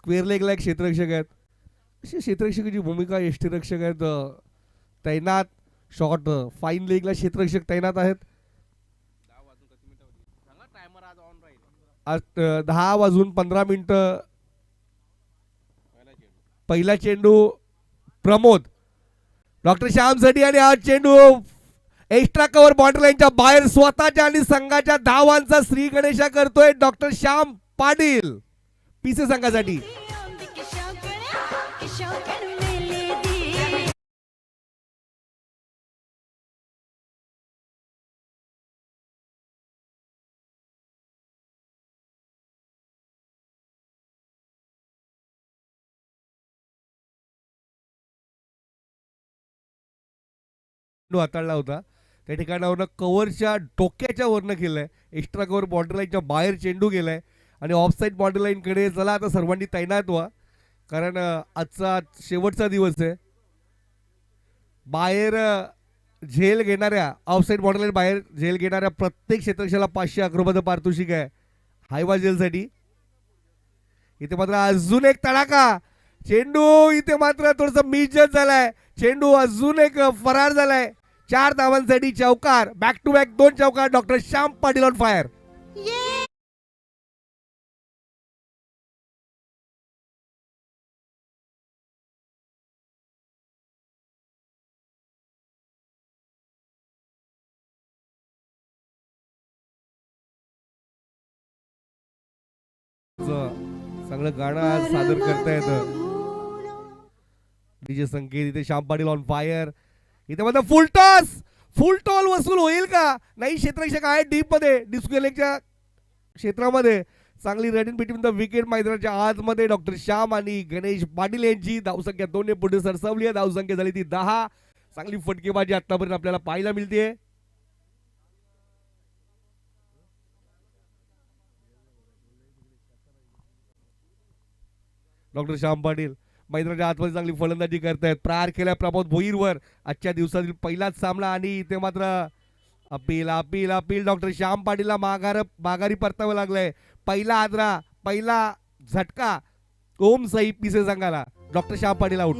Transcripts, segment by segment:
Square लेगला एक क्षेत्ररक्षक आहेत. अशी क्षेत्ररक्षकाची भूमिका यष्टीरक्षक आहेत तैनात. शॉर्ट फाईन लेगला क्षेत्ररक्षक तैनात आहेत. आज 10:15 पहिला चेंडू प्रमोद डॉक्टर श्यामसाठी आणि हा चेंडू एक्स्ट्रा कव्हर बाउंड्री लाईनच्या बाहेर स्वतःच्या आणि संघाच्या धावांचा श्री गणेशा करतोय डॉक्टर श्याम पाटील पीसे संघासाठी. हाताळला होता त्या ठिकाणावरनं कव्हरच्या डोक्याच्या वरनं केलंय. एक्स्ट्रा कव्हर बाउंड्री लाईनच्या बाहेर चेंडू गेलाय आणि ऑफसाईड बाउंड्री लाईनकडे चला आता सर्वांनी तैनात व्हा, कारण आजचा शेवटचा दिवस आहे. बाहेर झेल घेणाऱ्या ऑफसाईड बाउंड्री लाईन बाहेर झेल घेणाऱ्या प्रत्येक क्षेत्रक्षाला 511 रुपयाचं पारितोषिक आहे हायवा झेलसाठी. इथे मात्र अजून एक तडाखा चेंडू, इथे मात्र थोडस मिसजज झालाय चेंडू, अजून एक फरार झालाय. 4 धावांसाठी चौकार, बॅक टू बॅक 2 चौकार. Doctor Shyam Patil on fire. चांगलं गाणं आज सादर करता येतं. डीजे संकेत इथे श्याम पाटील ऑन फायर. इथे मात्र फुल टॉस, फुल टॉल वसूल होईल का नाही. क्षेत्ररक्षक आहे डीप मध्ये डिस्क्युलेच्या क्षेत्रामध्ये. चांगली रनिंग बिटवीन द विकेट मैदानाच्या आतमध्ये डॉक्टर श्याम आणि गणेश पाटील यांची धावसंख्या 2 ने पुढे सरसावली आहे. धावसंख्या झाली ती 10. चांगली फटकेबाजी आतापर्यंत आपल्याला पाहायला मिळते. डॉक्टर श्याम पाटील मैदानाच्या आतमध्ये चांगली फलंदाजी करतायत. प्रहार केलाय प्रमोद भोईरवर. आजच्या दिवसातील पहिलाच सामना आणि ते मात्र appeal appeal appeal doctor Shyam पाटीलला माघारी परतावं लागलंय. पहिला आदरा, पहिला झटका ओम सई पिसे संघाला. Doctor Shyam Patil out.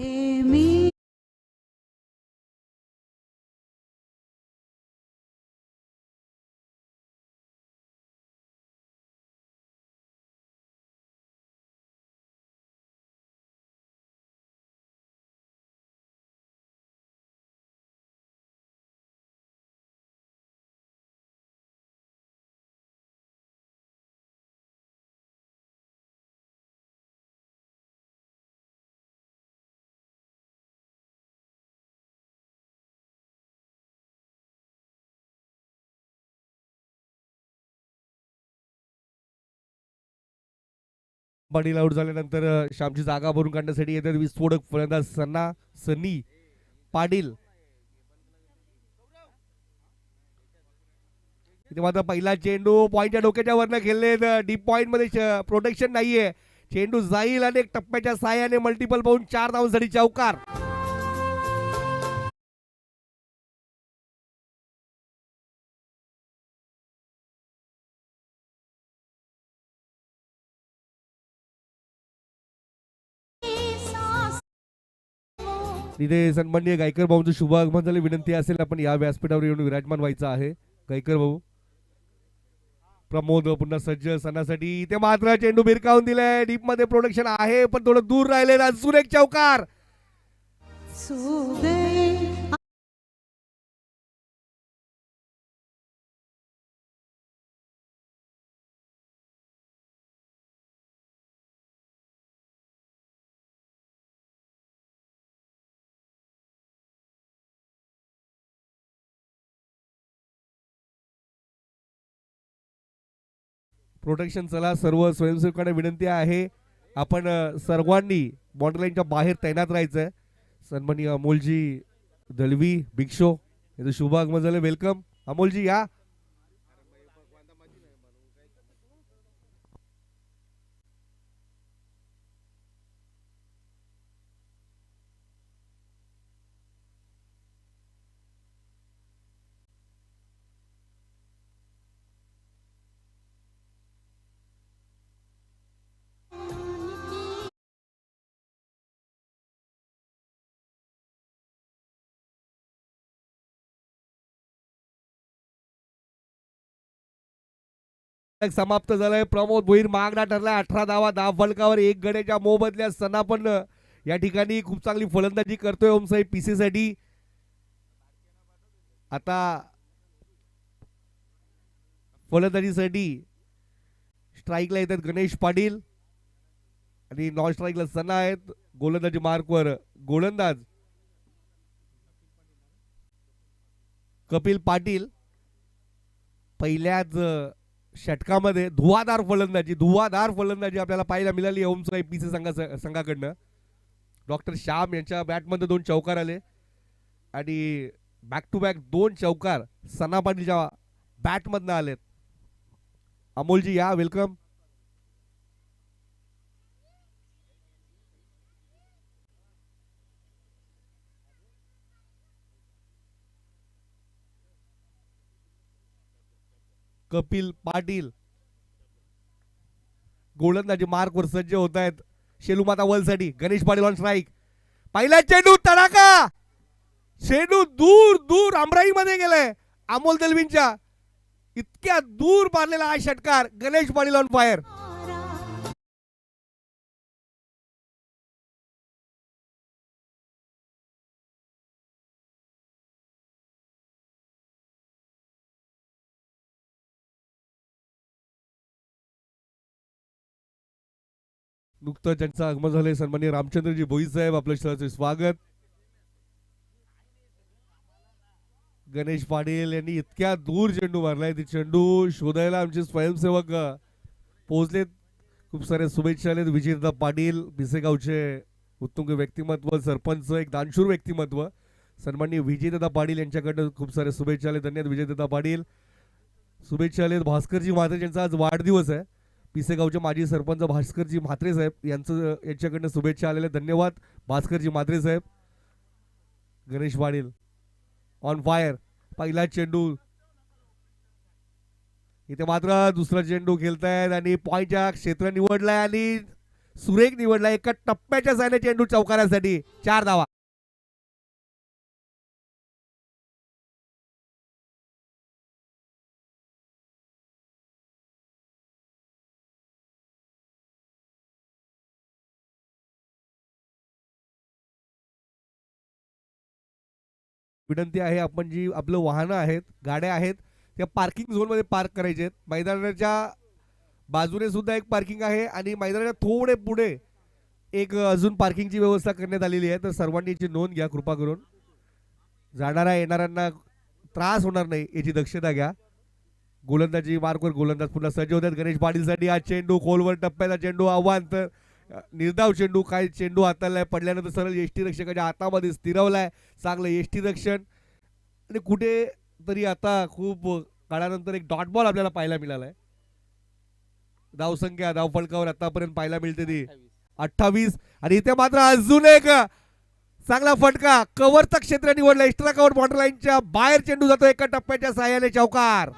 Patil out झाल्यानंतर श्यामची जागा भरून काढण्यासाठी येतात विस्फोटक फलंदाज सनी पाटील. इथे मात्र पहिला चेंडू पॉइंटच्या डोक्याच्या वरनं खेळले. डीप पॉइंट मध्ये प्रोटेक्शन नाहीये. चेंडू जाईल आणि एक टप्प्याच्या साह्याने मल्टिपल पाहून 4 धावांसाठी चौकार. तिथे सन्माननीय गायकर भाऊंचं शुभ आगमन झाले. विनंती असेल आपण या व्यासपीठावर येऊन विराजमान व्हायचं आहे. गायकर भाऊ. प्रमोद पुन्हा सज्ज सणासाठी. ते मात्र चेंडू भिरकावून दिलाय. डीप मध्ये प्रोडक्शन आहे पण थोडं दूर राहिले. अजून एक चौकार. प्रोटेक्शन चला सर्व स्वयंसेवकांना विनंती आहे आपण सर्वांनी बॉर्डरलाईनच्या बाहेर तैनात राहायचं. सन्माननीय अमोलजी दलवी बिग शो याचं शुभ आगमन झालं. वेलकम अमोलजी या. समाप्त झालंय. प्रमोद भोईर मागणा ठरलाय. 18 धावा फलकावर एक गड्याच्या मोबदल्यात सना पण या ठिकाणी खूप चांगली फलंदाजी करतोय ओमसाहेब पीसी साठी. आता फलंदाजीसाठी स्ट्राईकला येतात गणेश पाटील आणि नॉन स्ट्राईकला सना आहेत. गोलंदाजी मार्कवर गोलंदाज कपिल पाटील. पहिल्याच षटकामध्ये धुवाधार फलंदाजी आपल्याला पाहायला मिळाली ओमसाहेब पीसी संघाकडनं. डॉक्टर श्याम यांच्या बॅटमध्ये 2 चौकार आले आणि बॅक टू बॅक 2 चौकार सना पाटीलच्या बॅटमधनं आलेत. अमोलजी या, वेलकम. कपिल पाटील गोलंदाजी मार्कवर सज्ज होत आहेत. शेलूमाता वलसाठी गणेश पाटील ऑन स्ट्राईक. पहिला चेंडू तडाका. चेंडू दूर दूर आमराई मध्ये गेलाय. अमोल दलवींच्या इतक्या दूर मारलेला हा षटकार. Ganesh Patil on fire. नुकतंच ज्यांचं आगमन झालंय सन्माननीय रामचंद्रजी भोई साहेब, आपल्या स्थळाचे स्वागत. गणेश पाटील यांनी इतक्या दूर चेंडू मारलाय. ती चेंडू शोधायला आमचे स्वयंसेवक पोहोचलेत. खूप सारे शुभेच्छा आलेत. विजयदादा पाटील पिसेगावचे उत्तुंग व्यक्तिमत्व, सरपंच, एक दानशूर व्यक्तिमत्व सन्माननीय विजयदादा पाटील यांच्याकडनं खूप सारे शुभेच्छा आले. धन्यवाद विजयदादा पाटील. शुभेच्छा आलेत भास्करजी म्हात्रे यांचा आज वाढदिवस आहे. पिसेगावचे माजी सरपंच भास्करजी म्हात्रे साहेब यांच्याकडनं शुभेच्छा आलेल्या. धन्यवाद भास्करजी म्हात्रे साहेब. Ganesh Patil on fire. पहिला चेंडू. इथे मात्र दुसरा चेंडू खेळतायत आणि पॉइंटच्या क्षेत्र निवडलाय आणि सुरेख निवडलाय. एका टप्प्याच्या सायने चेंडू चौकारासाठी 4 धावा. विनंती आहे, आपण जी आपलं वाहनं आहेत, गाड्या आहेत, त्या पार्किंग झोन मध्ये पार्क करायचे आहेत. मैदानाच्या बाजूने सुद्धा एक पार्किंग आहे आणि मैदानाच्या थोडे पुढे एक अजून पार्किंगची व्यवस्था करण्यात आलेली आहे. तर सर्वांनी याची नोंद घ्या कृपा करून. जाणाऱ्या येणाऱ्यांना त्रास होणार नाही याची दक्षता घ्या. गोलंदाजी मार्कवर गोलंदाज पुन्हा सज्ज होतात. गणेश पाटीलसाठी हा चेंडू खोलवर टप्प्याचा चेंडू. आव्हान तर निर्धाव चेंडू. काय चेंडू हाताला पडल्यानंतर सरळ यष्टी रक्षकाच्या हातामध्ये स्थिरवलाय. चांगलं यष्टी रक्षण आणि कुठे तरी आता खूप काळानंतर एक डॉट बॉल आपल्याला पाहायला मिळालाय. धावसंख्या धावफलकावर आतापर्यंत पाहायला मिळते ती 28 आणि इथे मात्र अजून एक चांगला फटका. कव्हरचं क्षेत्र निवडलं. एक्स्ट्रा कव्हर बॉर्डर लाईनच्या बाहेर चेंडू जातो. एका टप्प्याच्या साह्याने चौकार.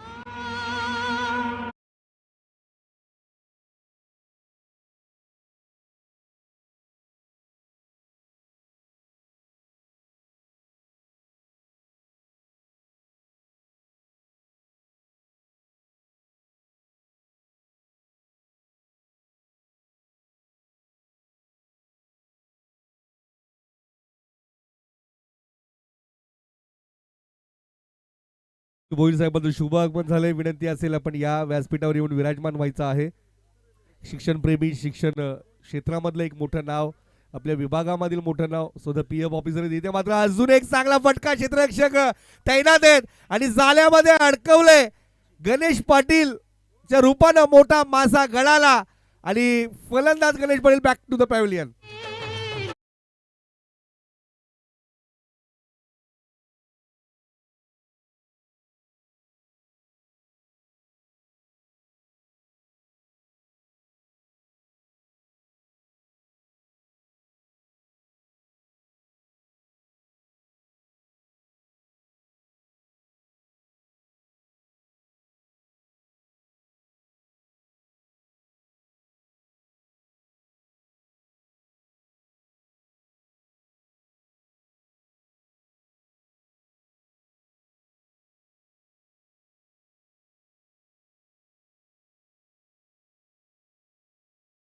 भोईर साहेबांचं शुभ आगमन झालंय. विनंती असेल आपण या व्यासपीठावर येऊन विराजमान व्हायचं आहे. शिक्षणप्रेमी, शिक्षण क्षेत्रामधलं एक मोठं नाव, आपल्या विभागामधील मोठं नाव, स्वतः पीएफ ऑफिसर. इथे मात्र अजून एक चांगला फटका. क्षेत्ररक्षक तैनात आहेत आणि जाल्यामध्ये अडकवले. गणेश पाटील च्या रूपानं मोठा मासा गळाला आणि फलंदाज Ganesh Patil back to the pavilion.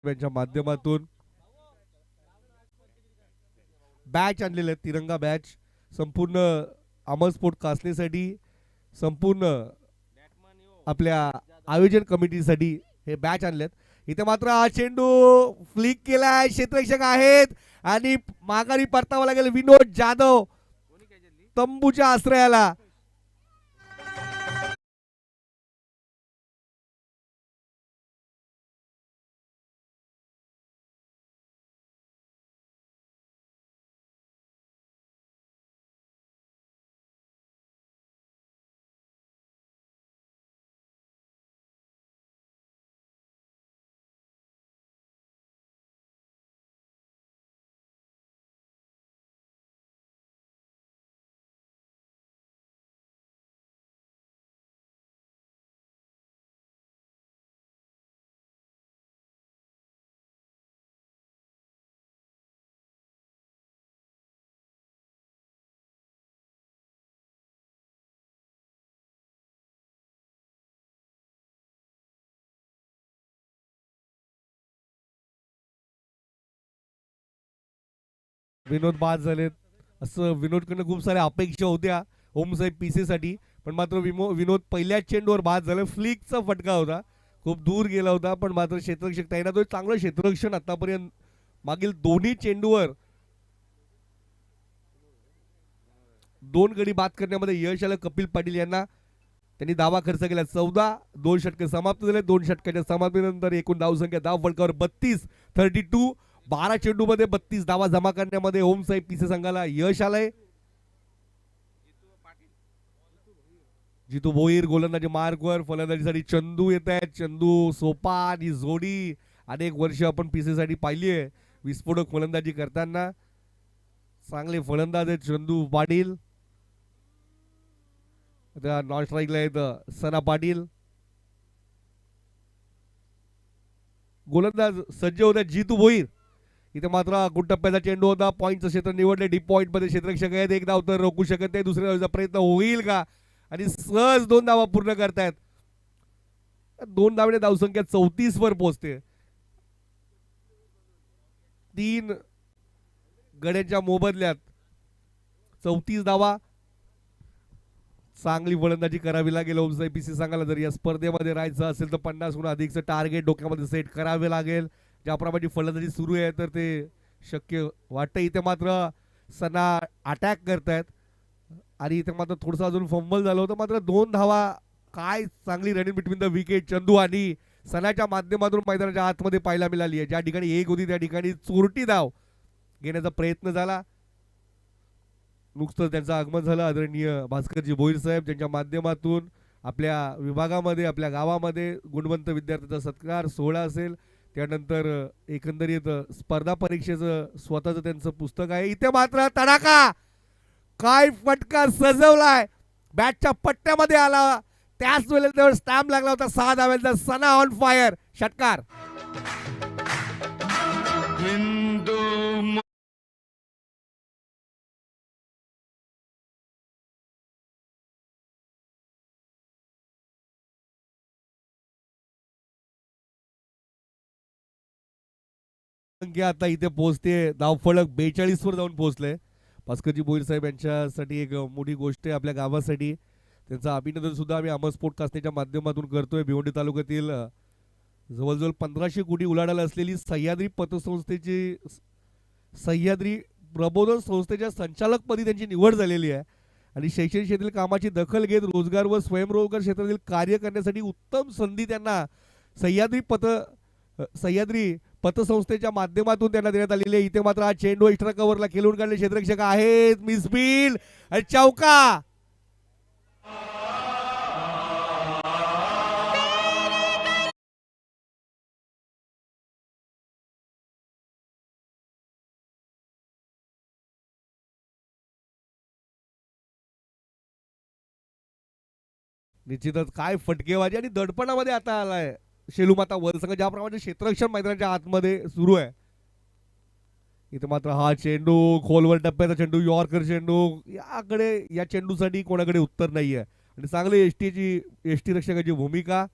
यांच्या माध्यमातून बॅच आणलेले आहेत, तिरंगा बॅच संपूर्ण अमर स्पोर्ट कासनेसाठी, संपूर्ण आपल्या आयोजन कमिटीसाठी हे बॅच आणलेत. इथे मात्र हा चेंडू फ्लिक केलाय, क्षेत्ररक्षक आहेत आणि माघारी परतावा लागेल विनोद जाधव तंबूच्या आश्रयाला. विनोद बाद झालेत असं विनोदकडनं खूप साऱ्या अपेक्षा होत्या ओमसाहेब पीसी साठी, पण मात्र विनोद पहिल्याच चेंडूवर बाद झालं. फ्लिकचा फटका होता, खूप दूर गेला होता, पण मात्र क्षेत्ररक्षक तैनात होते. चांगलं क्षेत्ररक्षण आतापर्यंत मागील दोन्ही चेंडूवर 2 गडी बाद करण्यामध्ये यश आलं कपिल पाटील यांना. त्यांनी धावा खर्च केला 14, 2 षटके समाप्त झाले. 2 षटकाच्या समाप्तीनंतर एकूण धावसंख्या धाव फलकावर 32, 12 चेंडूमध्ये 32 धावा जमा करण्यामध्ये ओमसाहेब पीसी संघाला यश आलंय. जितू भोईर गोलंदाजी मार्कवर, फलंदाजीसाठी चंदू येत आहेत. चंदू सोपा आणि जोडी अनेक वर्ष आपण पीसी साठी पाहिली आहे विस्फोटक फलंदाजी करताना. चांगले फलंदाज आहेत चंदू पाटील. नॉन स्ट्राईकला आहेत सना पाटील. गोलंदाज सज्ज होत्या जितू भोईर. इथे मात्र गुटप्प्याचा चेंडू होता, पॉईंटचं क्षेत्र निवडले. डीप पॉईंट मध्ये क्षेत्ररक्षक आहेत, एक धाव तर रोखू शकत नाही. दुसऱ्या धावाचा प्रयत्न होईल का, आणि सहज 2 धावा पूर्ण करतायत. 2 धावने धावसंख्या 34 वर पोहोचते. 3 गड्यांच्या मोबदल्यात 34 धावा. चांगली फलंदाजी करावी लागेल ओमसाहेब पीसी संघाला जर या स्पर्धेमध्ये राहायचं असेल तर 50 गुण अधिकचं टार्गेट डोक्यामध्ये सेट करावे लागेल. ज्याप्रमाणे फलंदाजी सुरू आहे तर ते शक्य वाटतं. इथे मात्र सना अटॅक करतायत आणि इथे मात्र थोडंसं अजून फंबल झालं होतं, मात्र 2 धावा. काय चांगली running between the wicket Chandu आणि सनाच्या माध्यमातून मैदानाच्या आतमध्ये पाहायला मिळाली आहे. ज्या ठिकाणी 1 होती त्या ठिकाणी चोरटी धाव घेण्याचा प्रयत्न झाला. नुकतंच त्यांचं आगमन झालं आदरणीय भास्करजी भोईर साहेब, ज्यांच्या माध्यमातून आपल्या विभागामध्ये आपल्या गावामध्ये गुणवंत विद्यार्थ्यांचा सत्कार सोहळा असेल. त्यानंतर एकंदरीत स्पर्धा परीक्षेचं स्वतःचं त्यांचं पुस्तक आहे. इथे मात्र तडाखा, काय फटका सजवलाय, बॅटच्या पट्ट्यामध्ये आला, त्याच वेळेला स्टॅम्प लागला होता. 6 धाव्यांचा सना ऑन फायर षटकार. संख्या आता इथे पोहोचते, धावफलक 42 वर जाऊन पोहोचले. भास्करजी भोईर साहेब यांच्यासाठी एक मोठी गोष्ट आहे आपल्या गावासाठी. त्यांचं अभिनंदन सुद्धा आम्ही अमर स्पोर्ट कासनेच्या माध्यमातून करतोय. भिवंडी तालुक्यातील जवळजवळ 1500 कोटी उलाढाल असलेली सह्याद्री पतसंस्थेची सह्याद्री प्रबोधन संस्थेच्या संचालकपदी त्यांची निवड झालेली आहे आणि शैक्षणिक क्षेत्रातील कामाची दखल घेत रोजगार व स्वयंरोजगार क्षेत्रातील कार्य करण्यासाठी उत्तम संधी त्यांना सह्याद्री पतसंस्थेच्या माध्यमातून त्यांना देण्यात आलेली आहे. इथे मात्र हा चेंडू एक्स्ट्रा कव्हरला खेळून काढले क्षेत्ररक्षक आहेत. मिसफील्ड आणि चौका. निश्चितच काय फटकेबाजी आणि दडपणामध्ये आता आलाय शेलूमाता वलसंघ, ज्याप्रमाणे क्षेत्ररक्षण मैदानाच्या आतमध्ये सुरू आहे. इथे मात्र हा चेंडू खोलवर टप्प्याचा चेंडू, यॉर्कर चेंडू, याकडे या चेंडूसाठी कोणाकडे उत्तर नाहीये आणि चांगली एसटी रक्षकाची भूमिका.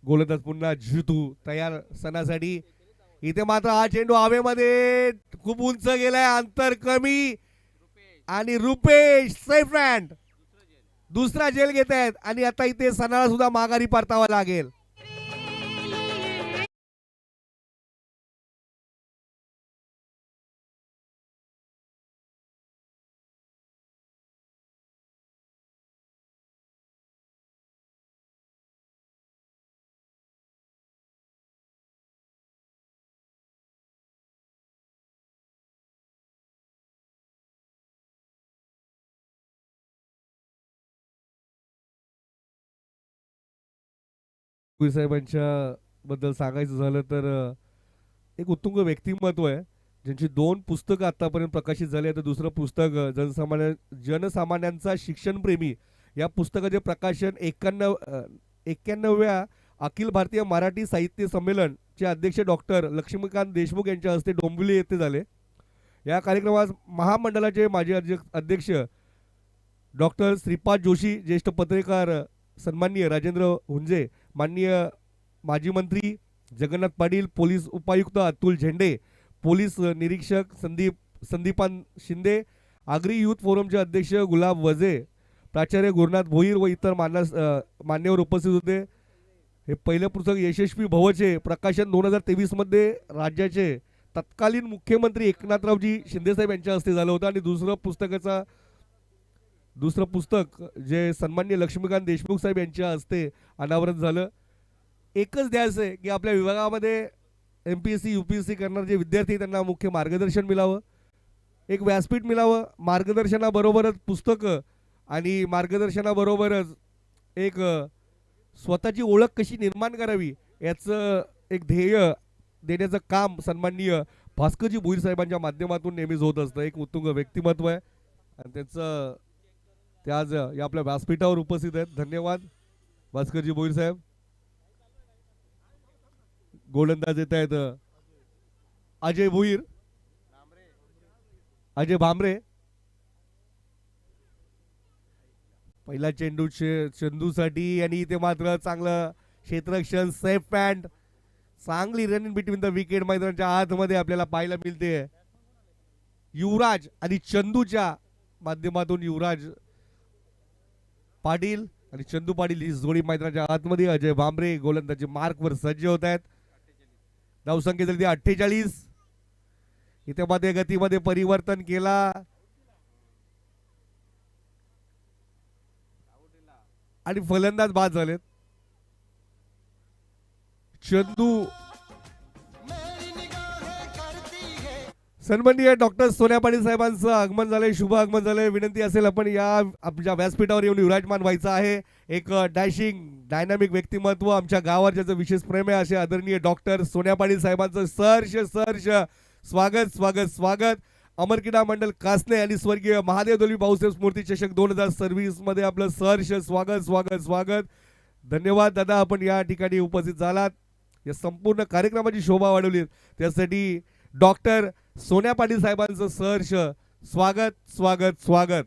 गोलंदाज पुन्हा जितू तयार सणासाठी. इथे मात्र हा चेंडू हवेमध्ये खूप उंच गेलाय, अंतर कमी आणि रुपेश सेफ रॅन्ड दुसरा झेल घेत आहेत आणि आता इथे सणाला सुद्धा माघारी परतावा लागेल. साहेबांच्या बद्दल सांगायचं झालं तर एक उत्तुंग व्यक्तिमत्व आहे, ज्यांची 2 पुस्तकं आतापर्यंत प्रकाशित झाली. तर दुसरं पुस्तक जनसामान्यांचा शिक्षणप्रेमी या पुस्तकाचे प्रकाशन 91व्या अखिल भारतीय मराठी साहित्य संमेलनचे अध्यक्ष डॉक्टर लक्ष्मीकांत देशमुख यांच्या हस्ते डोंबिवली येथे झाले. या कार्यक्रमात महामंडळाचे माजी अध्यक्ष डॉक्टर श्रीपाद जोशी, ज्येष्ठ पत्रकार सन्माननीय राजेंद्र हुंजे, माननीय माजी मंत्री जगन्नाथ पाटील, पोलीस उपायुक्त अतुल झेंडे, पोलीस निरीक्षक संदीपान शिंदे, आगरी युथ फोरमचे अध्यक्ष गुलाब वजे, प्राचार्य गुरुनाथ भोईर व इतर मान्यवर उपस्थित होते. हे पहिलं पुस्तक यशस्वी भवचे प्रकाशन 2023 मध्ये राज्याचे तत्कालीन मुख्यमंत्री एकनाथरावजी शिंदेसाहेब यांच्या हस्ते झालं होतं. आणि दुसरं पुस्तक जे सन्माननीय लक्ष्मीकांत देशमुख साहेब यांच्या हस्ते अनावरण झालं. एकच द्यायचं आहे की आपल्या विभागामध्ये MPSC UPSC करणारे जे विद्यार्थी त्यांना मुख्य मार्गदर्शन मिळावं, एक व्यासपीठ मिळावं. मार्गदर्शनाबरोबरच पुस्तकं आणि मार्गदर्शनाबरोबरच एक स्वतःची ओळख कशी निर्माण करावी याचं एक ध्येय देण्याचं काम सन्माननीय भास्करजी भोईर साहेबांच्या माध्यमातून नेहमीच होत असतं. एक उत्तुंग व्यक्तिमत्व आहे आणि त्याचं ते आज या आपल्या व्यासपीठावर उपस्थित आहेत. धन्यवाद भास्करजी भोईर साहेब. गोलंदाज येत आहेत अजय भोईर, अजय भामरे. पहिला चेंडूसाठी आणि इथे मात्र चांगलं क्षेत्ररक्षण, सेफ पॅन्ट, चांगली run in between the wicket मैदानाच्या आतमध्ये आपल्याला पाहायला मिळते. युवराज आणि चंदूच्या माध्यमातून युवराज पाटील आणि चंदू पाटील ही जोडी मैदानाच्या आतमध्ये. अजय भामरे गोलंदाजी मार्कवर सज्ज होत आहेत. धावसंख्या झाली 48. इथे मध्ये गतीमध्ये परिवर्तन केला आणि फलंदाज बाद झालेत. चंदू सन्माननीय डॉक्टर सोन्या पाटील साहेबांचं आगमन झालंय, शुभ आगमन झालंय. विनंती असेल आपण या आमच्या व्यासपीठावर येऊन विराजमान व्हायचं आहे. एक डॅशिंग डायनामिक व्यक्तिमत्व, आमच्या गावावर ज्याचं विशेष प्रेम आहे असे आदरणीय डॉक्टर सोन्या पाटील साहेबांचं सहर्ष स्वागत स्वागत स्वागत. अमर क्रीडा मंडळ कासने आणि स्वर्गीय महादेव दौलवी भाऊसाहेब स्मृती चषक 2026 मध्ये आपलं सहर्ष स्वागत स्वागत स्वागत. धन्यवाद दादा, आपण या ठिकाणी उपस्थित झालात, या संपूर्ण कार्यक्रमाची शोभा वाढवली त्यासाठी डॉक्टर सोन्या पाटील साहेबांचं सहर्ष स्वागत स्वागत स्वागत.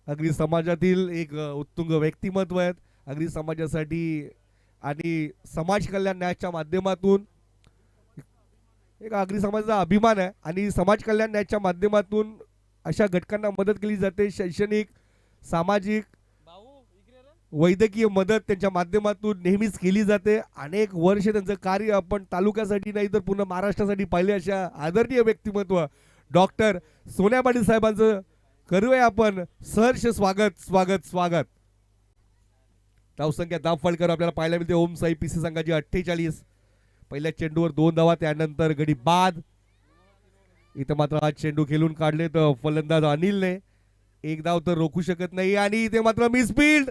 अगदी समाजातील एक उत्तुंग व्यक्तिमत्व आहेत. अगदी समाजासाठी आणि समाज कल्याण न्यायाच्या माध्यमातून एक अगदी समाजाचा अभिमान आहे आणि समाज कल्याण न्यायाच्या माध्यमातून अशा घटकांना मदत केली जाते. शैक्षणिक, सामाजिक, वैद्यकीय मदत त्यांच्या माध्यमातून नेहमीच केली जाते. अनेक वर्ष त्यांचं कार्य आपण तालुक्यासाठी नाही तर पूर्ण महाराष्ट्रासाठी पाहिले अशा आदरणीय व्यक्तिमत्व डॉक्टर सोन्या पाटील साहेबांचं करूया आपण सहर्ष स्वागत स्वागत स्वागत. धावसंख्या दाब फलकर आपल्याला पाहायला मिळते. ओम साई PC संघाची 48. पहिल्या चेंडूवर 2 धावा, त्यानंतर गडी बाद. इथं मात्र हा चेंडू खेळून काढले तर फलंदाज अनिलने 1 धाव तर रोखू शकत नाही आणि इथे मात्र मिसफील्ड,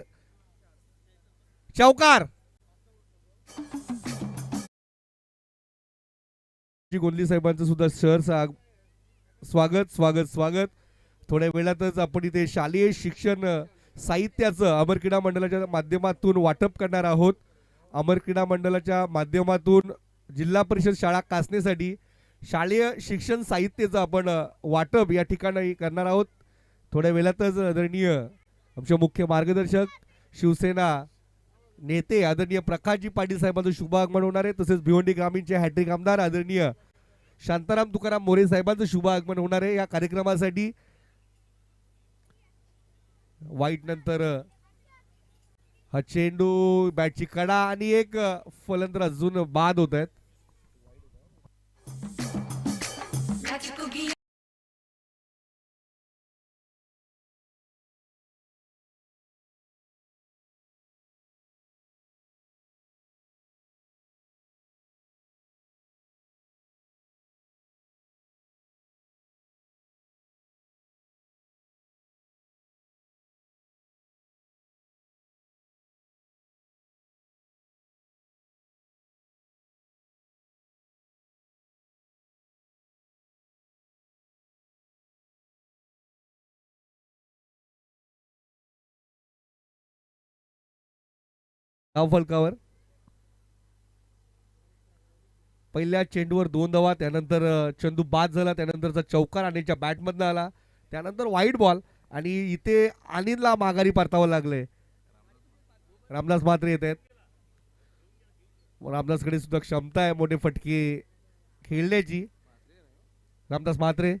चौकार. गोंदली साहेबांचं सुद्धा सहर्ष स्वागत स्वागत स्वागत. थोड्या वेळातच आपण इथे शालेय शिक्षण साहित्याचं अमर क्रीडा मंडळाच्या माध्यमातून वाटप करणार आहोत. अमर क्रीडा मंडळाच्या माध्यमातून जिल्हा परिषद शाळा कासनेसाठी शालेय शिक्षण साहित्याचं आपण वाटप या ठिकाणी करणार आहोत. थोड्या वेळातच आदरणीय आमचे मुख्य मार्गदर्शक शिवसेना नेते आदरणीय प्रकाशजी पाटील साहेबांचं शुभ आगमन होणार आहे. तसेच भिवंडी ग्रामीणचे हॅट्रिक आमदार आदरणीय शांताराम तुकाराम मोरे साहेबांचं शुभ आगमन होणार आहे. या कार्यक्रमासाठी वाईट नंतर हा चेंडू बॅटची कडा आणि एक फलंदाज अजून बाद होत आहेत. धाव फलकावर पहिल्या चेंडूवर 2 धावा, त्यानंतर चेंडू बाद झाला, त्यानंतरचा चौकार आणीच्या बॅटमधनं आला, त्यानंतर वाईट बॉल आणि इथे अनिलला माघारी परतावं लागलंय. रामदास म्हात्रे येत आहेत. रामदासकडे सुद्धा क्षमता आहे मोठे फटके खेळण्याची. रामदास म्हात्रे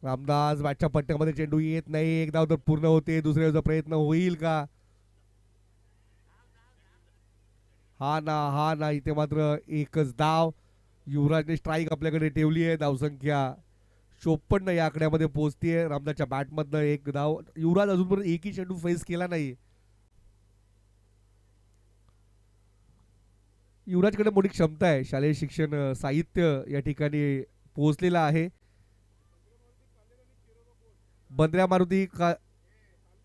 रामदास बॅटच्या पट्ट्यामध्ये चेंडू येत नाही. एक धाव तर पूर्ण होते. दुसऱ्याचा प्रयत्न होईल का? हा ना इथे मात्र एकच धाव. युवराजने स्ट्राईक आपल्याकडे ठेवली आहे. धावसंख्या 54 या आकड्यामध्ये पोहोचतीये. रामदासच्या बॅटमधनं एक धाव. युवराज अजूनपर्यंत एकही चेंडू फेस केला नाही. युवराजकडे मोठी क्षमता आहे. शालेय शिक्षण साहित्य या ठिकाणी पोहोचलेलं आहे. बंद्र्या मारुती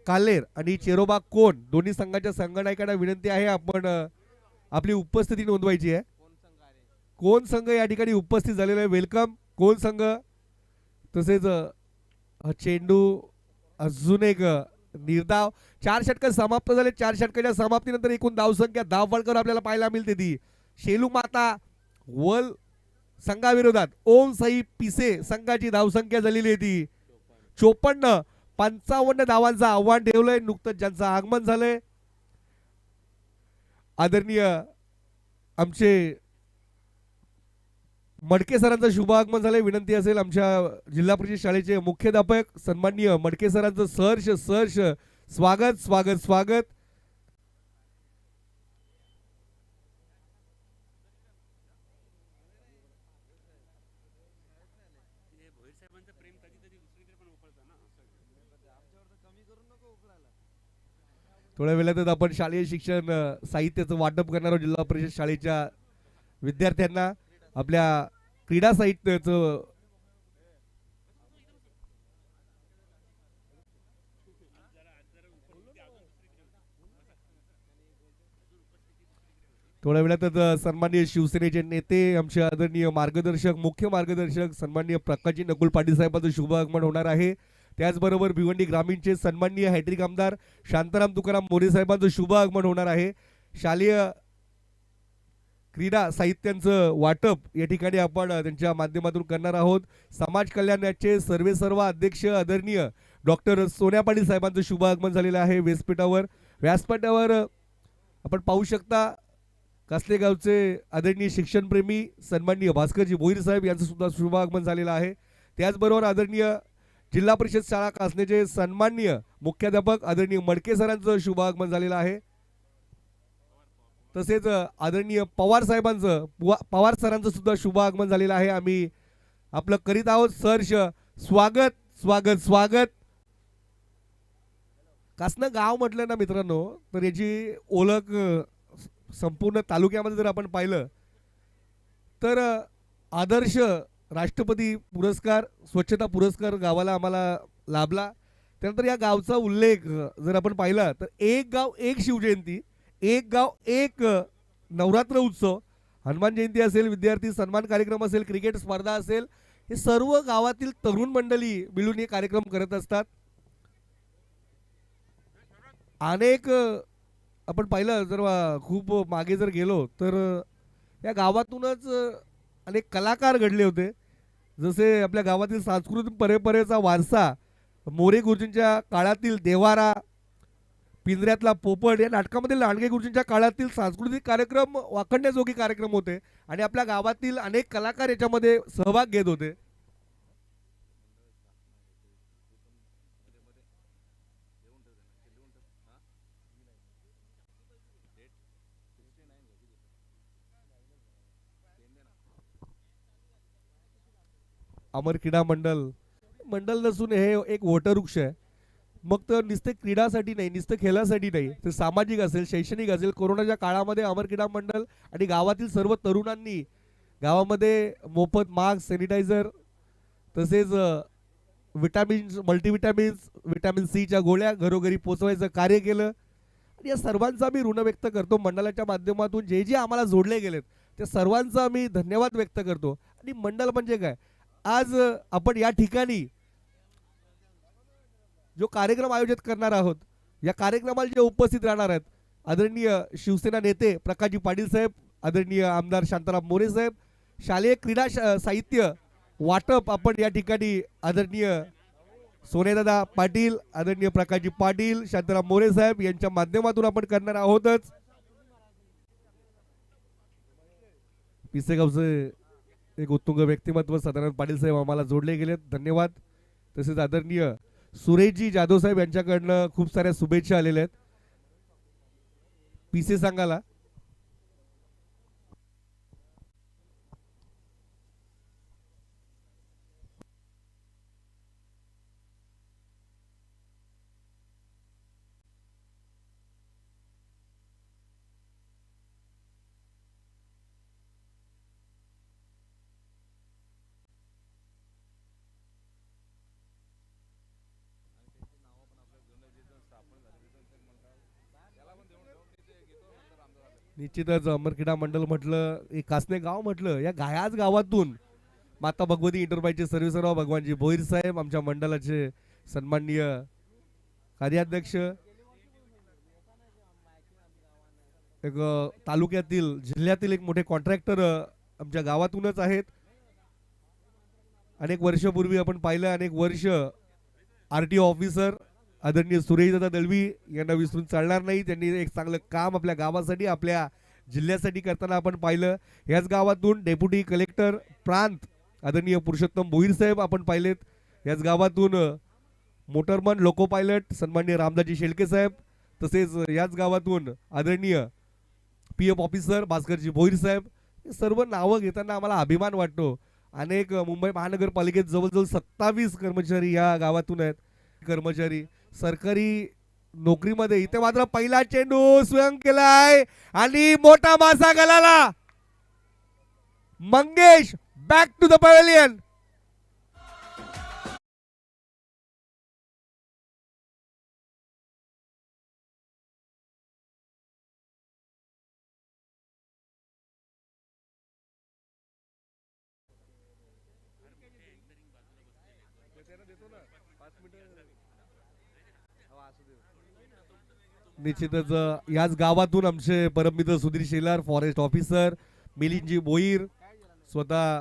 कालेर आणि चेरोबा कोण दोन्ही संघाच्या संघनायकांना विनंती आहे आपण आपली उपस्थिती नोंदवायची आहे. कोण संघ या ठिकाणी उपस्थित झालेला आहे. वेलकम कोण संघ. तसेच चेंडू अजून एक निर्धाव. 4 षटक समाप्त झाले. 4 षटकाच्या समाप्तीनंतर एकूण धावसंख्या धाव फलकावर आपल्याला पाहायला मिळते ती शेलू माता वल संघाविरोधात ओम साई पिसे संघाची धावसंख्या झालेली आहे ती 54. 55 धावांचं आव्हान ठेवलंय. नुकतंच ज्यांचं आगमन झालंय आदरणीय आमचे मडके सरांचं शुभ आगमन झालंय. विनंती असेल आमच्या जिल्हा परिषद शाळेचे मुख्याध्यापक सन्माननीय मडके सरांचं सहर्ष स्वागत स्वागत स्वागत. थोड्या वेळातच आपण शालेय शिक्षण साहित्याचं वाटप करणार आहोत जिल्हा परिषद शाळेच्या विद्यार्थ्यांना. आपल्या क्रीडा साहित्याचं थोड्या वेळातच सन्माननीय शिवसेनेचे नेते आमचे आदरणीय मार्गदर्शक मुख्य मार्गदर्शक सन्माननीय प्रकाशजी नकुल पाटील साहेबांचं शुभ आगमन होणार आहे. त्याचबरोबर भिवंडी ग्रामीणचे सन्माननीय हॅट्रिक आमदार शांताराम तुकाराम मोरे साहेबांचं शुभ आगमन होणार आहे. शालेय क्रीडा साहित्यांचं वाटप या ठिकाणी आपण त्यांच्या माध्यमातून करणार आहोत. समाज कल्याणाचे सर्वेसर्वा अध्यक्ष आदरणीय डॉक्टर सोन्या पाटील साहेबांचं शुभ आगमन झालेलं आहे. व्यासपीठावर आपण पाहू शकता कासलेगावचे आदरणीय शिक्षणप्रेमी सन्माननीय भास्करजी भोईर साहेब यांचं सुद्धा शुभ आगमन झालेलं आहे. त्याचबरोबर आदरणीय जिल्हा परिषद शाळा कासनेचे सन्माननीय मुख्याध्यापक आदरणीय मडके सरांचं शुभ आगमन झालेलं आहे. तसेच आदरणीय पवार सरांचं सुद्धा शुभ आगमन झालेलं आहे. आम्ही आपलं करीत आहोत सहर्ष स्वागत स्वागत स्वागत. कासना गाव म्हटलं ना मित्रांनो तर याची ओळख संपूर्ण तालुक्यामध्ये जर आपण पाहिलं तर आदर्श राष्ट्रपती पुरस्कार स्वच्छता पुरस्कार गावाला आम्हाला लाभला. त्यानंतर या गावचा उल्लेख जर आपण पाहिला तर एक गाव एक शिवजयंती, एक गाव एक नवरात्र उत्सव, हनुमान जयंती असेल, विद्यार्थी सन्मान कार्यक्रम असेल, क्रिकेट स्पर्धा असेल, हे सर्व गावातील तरुण मंडळी मिळून हे कार्यक्रम करत असतात. अनेक आपण पाहिलं जर खूप मागे जर गेलो तर या गावातूनच अनेक कलाकार घडले होते. जसे आपल्या गावातील सांस्कृतिक परंपरेचा वारसा, मोरे गुरुजींच्या काळातील देवारा, पिंजऱ्यातला पोपट या नाटकामध्ये लांडगे गुरुजींच्या काळातील सांस्कृतिक कार्यक्रम वाखणण्याजोगी कार्यक्रम होते आणि आपल्या गावातील अनेक कलाकार याच्यामध्ये सहभाग घेत होते. अमर क्रीडा मंडळ मंडळ नसून हे एक वटवृक्ष आहे. मग तर नुसते क्रीडासाठी नाही, नुसतं खेळासाठी नाही, तर सामाजिक असेल, शैक्षणिक असेल. कोरोनाच्या काळामध्ये अमर क्रीडा मंडळ आणि गावातील सर्व तरुणांनी गावामध्ये मोफत मास्क, सॅनिटायझर तसेच विटॅमिन्स, मल्टीविटॅमिन्स, विटॅमिन सीच्या गोळ्या घरोघरी पोचवायचं कार्य केलं. आणि या सर्वांचा मी ऋण व्यक्त करतो. मंडळाच्या माध्यमातून जे जे आम्हाला जोडले गेलेत त्या सर्वांचा मी धन्यवाद व्यक्त करतो. आणि मंडळ म्हणजे काय, आज आपण या ठिकाणी जो कार्यक्रम आयोजित करणार आहोत, या कार्यक्रमाला जे उपस्थित राहणार आहेत, आदरणीय शिवसेना नेते प्रकाशजी पाटील साहेब, आदरणीय आमदार शांताराम मोरे साहेब, शालेय क्रीडा साहित्य वाटप आपण या ठिकाणी आदरणीय सोनेदादा पाटील, आदरणीय प्रकाशजी पाटील, शांताराम मोरे साहेब यांच्या माध्यमातून आपण करणार आहोतच. पिसेगावचे एक उत्तुंग व्यक्तिमत्व सदानंद पाटील साहेब आम्हाला जोडले गेलेत, धन्यवाद. तसेच आदरणीय सुरेशजी जाधव साहेब यांच्याकडनं खूप साऱ्या शुभेच्छा आलेल्या आहेत पीसी संघाला. निश्चितच अमर क्रीडा मंडळ म्हटलं, एक कासने गाव म्हटलं, या गायाच गावातून माता भगवती इंटरप्राइजचे सर्वेसर्वा भगवानजी भोईर साहेब, आमच्या मंडळाचे सन्माननीय कार्याध्यक्ष, एक तालुक्यातील जिल्ह्यातील एक मोठे कॉन्ट्रॅक्टर आमच्या गावातूनच आहेत. अनेक वर्षापूर्वी आपण पाहिलं, अनेक वर्ष आरटीओ ऑफिसर आदरणीय सुरेशदादा दळवी यांना विसरून चालणार नाही. त्यांनी एक चांगलं काम आपल्या गावासाठी, आपल्या जिल्ह्यासाठी करताना आपण पाहिलं. याच गावातून डेप्युटी कलेक्टर प्रांत आदरणीय पुरुषोत्तम भोईर साहेब आपण पाहिलेत. याच गावातून मोटरमन लोको पायलट सन्माननीय रामदासजी शेळके साहेब, तसेच याच गावातून आदरणीय पीएफ ऑफिसर भास्करजी भोईर साहेब. हे सर्व नावं घेताना आम्हाला अभिमान वाटतो. अनेक मुंबई महानगरपालिकेत जवळजवळ 27 कर्मचारी या गावातून आहेत. कर्मचारी सरकारी नोकरीमध्ये. इथे मात्र पहिला चेंडू स्वयं केलाय आणि मोठा मासा गलाला. Mangesh back to the pavilion. निश्चितच याच गावातून आमचे परममित्र सुधीर शेलार फॉरेस्ट ऑफिसर, मिलिंदजी भोईर स्वतः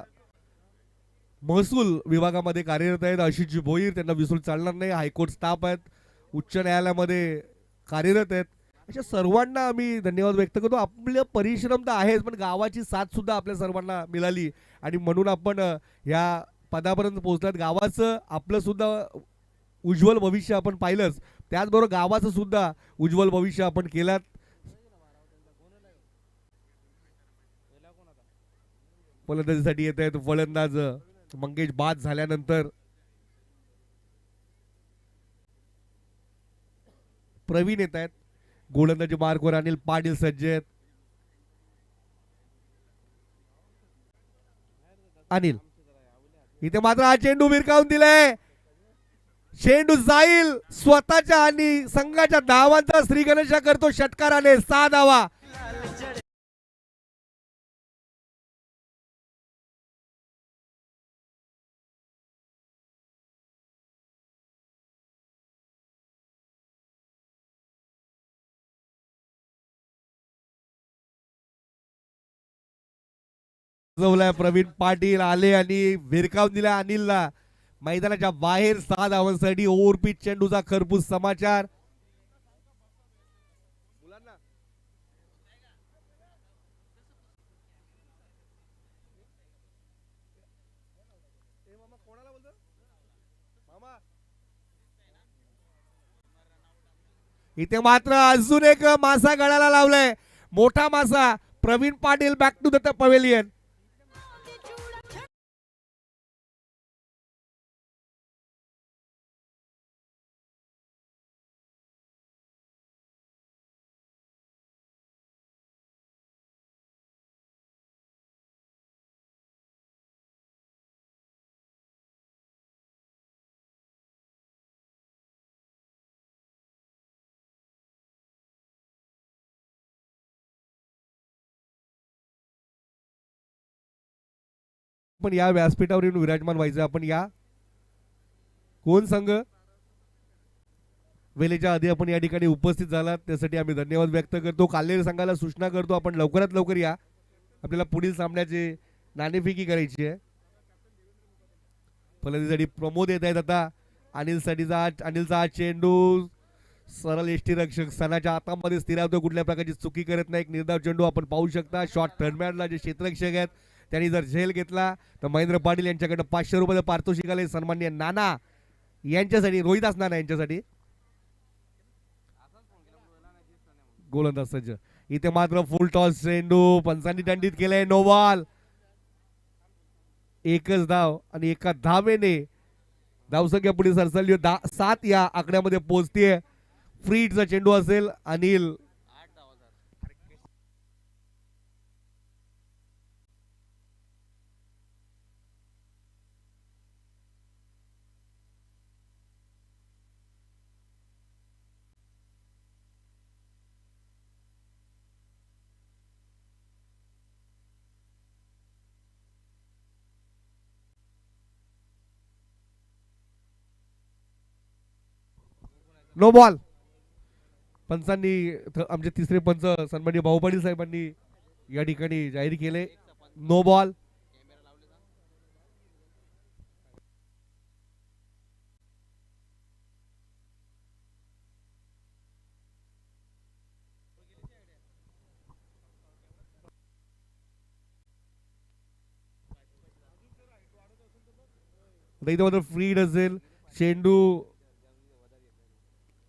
महसूल विभागामध्ये कार्यरत आहेत, आशिषजी भोईर त्यांना विसरून चालणार नाही. हायकोर्ट स्टाफ आहेत, उच्च न्यायालयामध्ये कार्यरत आहेत. अशा सर्वांना आम्ही धन्यवाद व्यक्त करतो. आपले परिश्रम तर आहेच, पण गावाची साथ सुद्धा आपल्या सर्वांना मिळाली आणि म्हणून आपण या पदापर्यंत पोहोचलात. गावाचं आपलं सुद्धा उज्ज्वल भविष्य आपण पाहिलंच, त्याचबरोबर गावाचं सुद्धा उज्ज्वल भविष्य आपण केलात. फलंदाजीसाठी येत आहेत फलंदाज मंगेश बाद झाल्यानंतर प्रवीण येत आहेत. गोलंदाजी मार्कवर अनिल पाटील सज्ज आहेत. अनिल इथे मात्र हा चेंडू भिरकावून दिलाय. चेंडू जाईल स्वतःच्या आणि संघाच्या धावांचा श्री गणेशा करतो षटकाराने 6 धावा. वाजवलाय प्रवीण पाटील आले आणि भिरकावून दिला अनिलला मैदानाच्या बाहेर 6 धावांसाठी ओव्हरपिच चेंडूचा खरपूस समाचार. इथे मात्र अजून एक मासा गळाला लावलाय, मोठा मासा. Praveen Patil back to the pavilion. पण या व्यासपीठावर येऊन विराजमान व्हायचं आपण. या कोण संघ वेळेच्या आधी आपण या ठिकाणी उपस्थित झालात त्यासाठी आम्ही धन्यवाद व्यक्त करतो. काल्हेर संघाला सूचना करतो आपण लवकरात लवकर या, आपल्याला पुढील सामन्याची नाणेफेकी करायची आहे. फलंदाजीसाठी प्रमोद येत आहेत आता. अनिलचा हा चेंडू सरळ यष्टीरक्षक सणाच्या हातामध्ये स्थिरावतो, कुठल्या प्रकारची चुकी करत नाही. एक निर्धाव चेंडू आपण पाहू शकता. शॉर्ट टर्नमॅनला जे क्षेत्ररक्षक आहेत त्यांनी जर झेल घेतला तर महेंद्र पाटील यांच्याकडे 500 रुपये पारितोषिक आले. सन्माननीय नाना यांच्यासाठी, रोहिदास नाना यांच्यासाठी. गोलंदाज सज्ज. इथे मात्र फुल टॉस चेंडू पंचांनी दंडित केलाय. No ball. एकच धाव आणि एका धावेने धावसंख्या पुढे सरसरली 7 या आकड्यामध्ये पोहोचतीये. फ्रीडचा चेंडू असेल. Anil no ball. पंचांनी आमचे तिसरे पंच सन्माननीय भाऊ पाटील साहेबांनी या ठिकाणी जाहीर केले नो बॉल. इथे मात्र फ्रीड असेल. चेंडू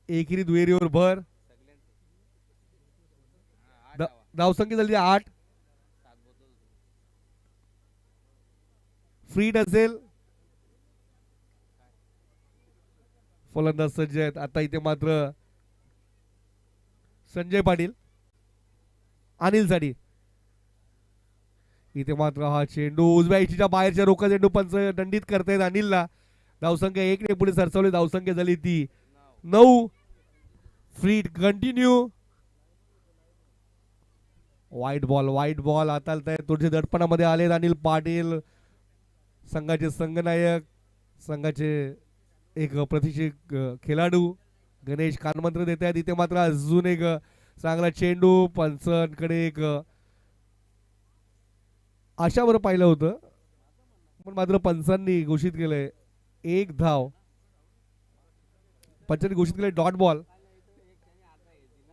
एकेरी दुहेरीवर भर. धावसंख्या झाली 8. फ्रीड असेल. फलंदाज सज्ज आहेत आता. इथे मात्र संजय पाटील अनिल साठी. इथे मात्र हा चेंडू उजव्या इशीच्या बाहेरच्या रोखा चेंडू पंच दंडित करतायत अनिलला. धावसंख्या 1 ने पुढे सरसावली. धावसंख्या झाली ती 9. Freed continue. वाईट बॉल आता थोडेसे दडपणामध्ये आले अनिल पाटील, संघाचे संघनायक, संघाचे एक प्रतिष्ठित खेळाडू गणेश कानमंत्र देत आहेत. इथे मात्र अजून एक चांगला चेंडू पंचांकडे एक आशावर पाहिलं होतं पण मात्र पंचांनी घोषित केलंय 1 धाव. पंचांनी घोषित केलंय डॉट बॉल.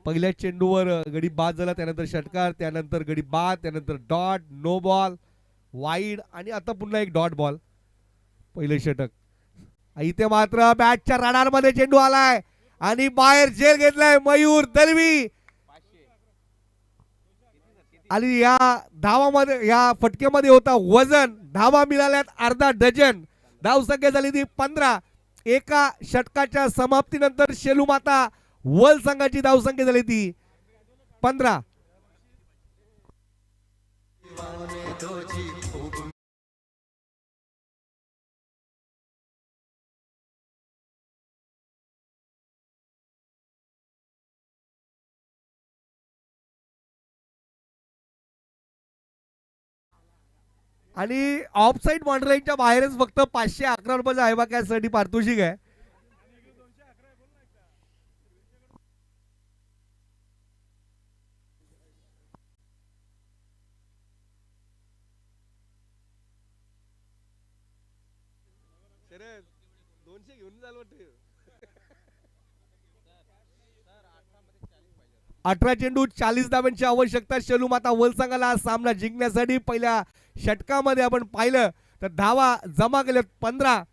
पहिल्या चेंडूवर गडी बाद झाला, त्यानंतर षटकार, त्यानंतर गडी बाद, त्यानंतर डॉट, नो बॉल, वाईड आणि आता पुन्हा एक डॉट बॉल. पहिले षटक. इथे मात्र बॅटच्या रडारमध्ये चेंडू आलाय आणि बाहेर झेल घेतलाय मयूर दलवी. आणि या धावामध्ये या फटकेमध्ये होता वजन. धावा मिळाल्यात अर्धा डझन. धावसंख्या झाली ती 15. एका षटकाच्या समाप्तीनंतर शेलू माता वल संघाची धावसंख्या झाली ती 15. आणि ऑफसाईड बाउंड्रीच्या बाहेरच फक्त 511 रुपयाचा आहे बा त्यासाठी पारितोषिक आहे. 18 चेंडू 40 धावांची आवश्यकता शेलू माता वलसंगाला हा सामना जिंकण्यासाठी. पहिल्या षटकामध्ये आपण पाहिलं तर धावा जमा केल्या 15,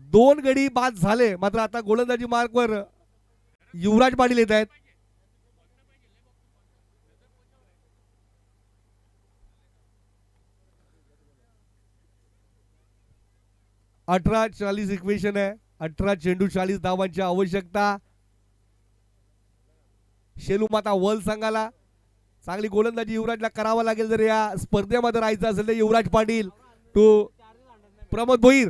2 गडी बाद झाले. मात्र आता गोलंदाजी मार्कवर युवराज पाटील येत आहेत. अठरा 40 इक्वेशन आहे. 18 चेंडू 40 धावांची आवश्यकता शेलू माता वल संघाला. चांगली गोलंदाजी युवराजला करावा लागेल जर या स्पर्धेमध्ये राहायचं असेल तर. युवराज पाटील टू प्रमोद भोईर.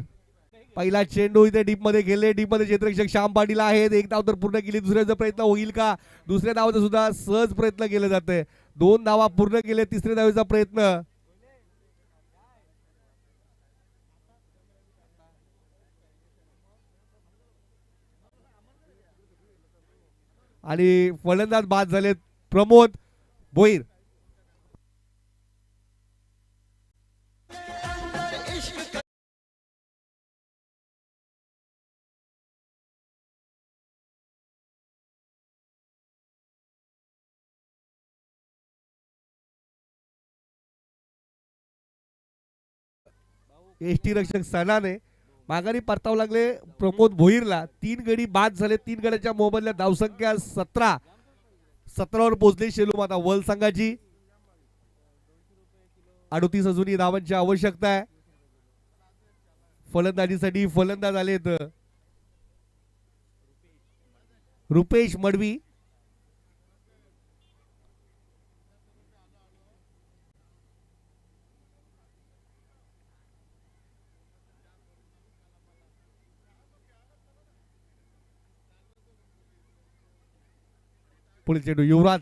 पहिला चेंडू इथे डीप मध्ये गेले. डीप मध्ये क्षेत्ररक्षक श्याम पाटील आहेत. एक धाव तर पूर्ण केली. दुसऱ्याचा प्रयत्न होईल का? दुसऱ्या धावाचा सुद्धा सहज प्रयत्न केले जाते. 2 धावा पूर्ण केले. तिसऱ्या धावेचा प्रयत्न आणि फलंदाज बाद झाले प्रमोद भोईर. एसटी रक्षक सनाने माघारी परताव लागले प्रमोद भोईरला. 3 गडी बाद झाले. 3 गड्याच्या मोबदल्यात धावसंख्या 17 पोहोचली शेलू माता वल संघाची. 38 अजूनही धावांची आवश्यकता आहे. फलंदाजीसाठी फलंदाज आलेत रुपेश मडवी. पुढील चेंडू युवराज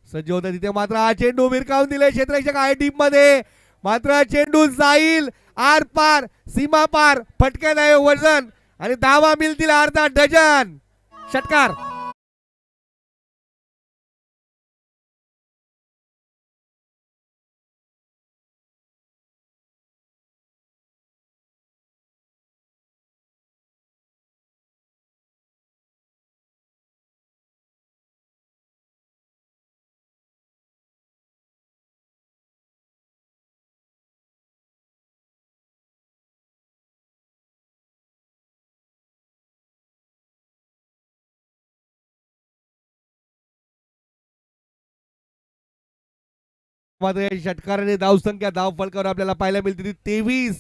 सज्ज होता तिथे. मात्र हा चेंडू भिरकावून दिले क्षेत्ररक्षक आहे टीम मध्ये. मात्र चेंडू जाईल आर पार सीमा पार. फटक्यात आहे वजन आणि धावा मिळतील अर्धा डझन. षटकार मात्र षटकाराने धावसंख्या धाव फलकावर आपल्याला पाहायला मिळते 23.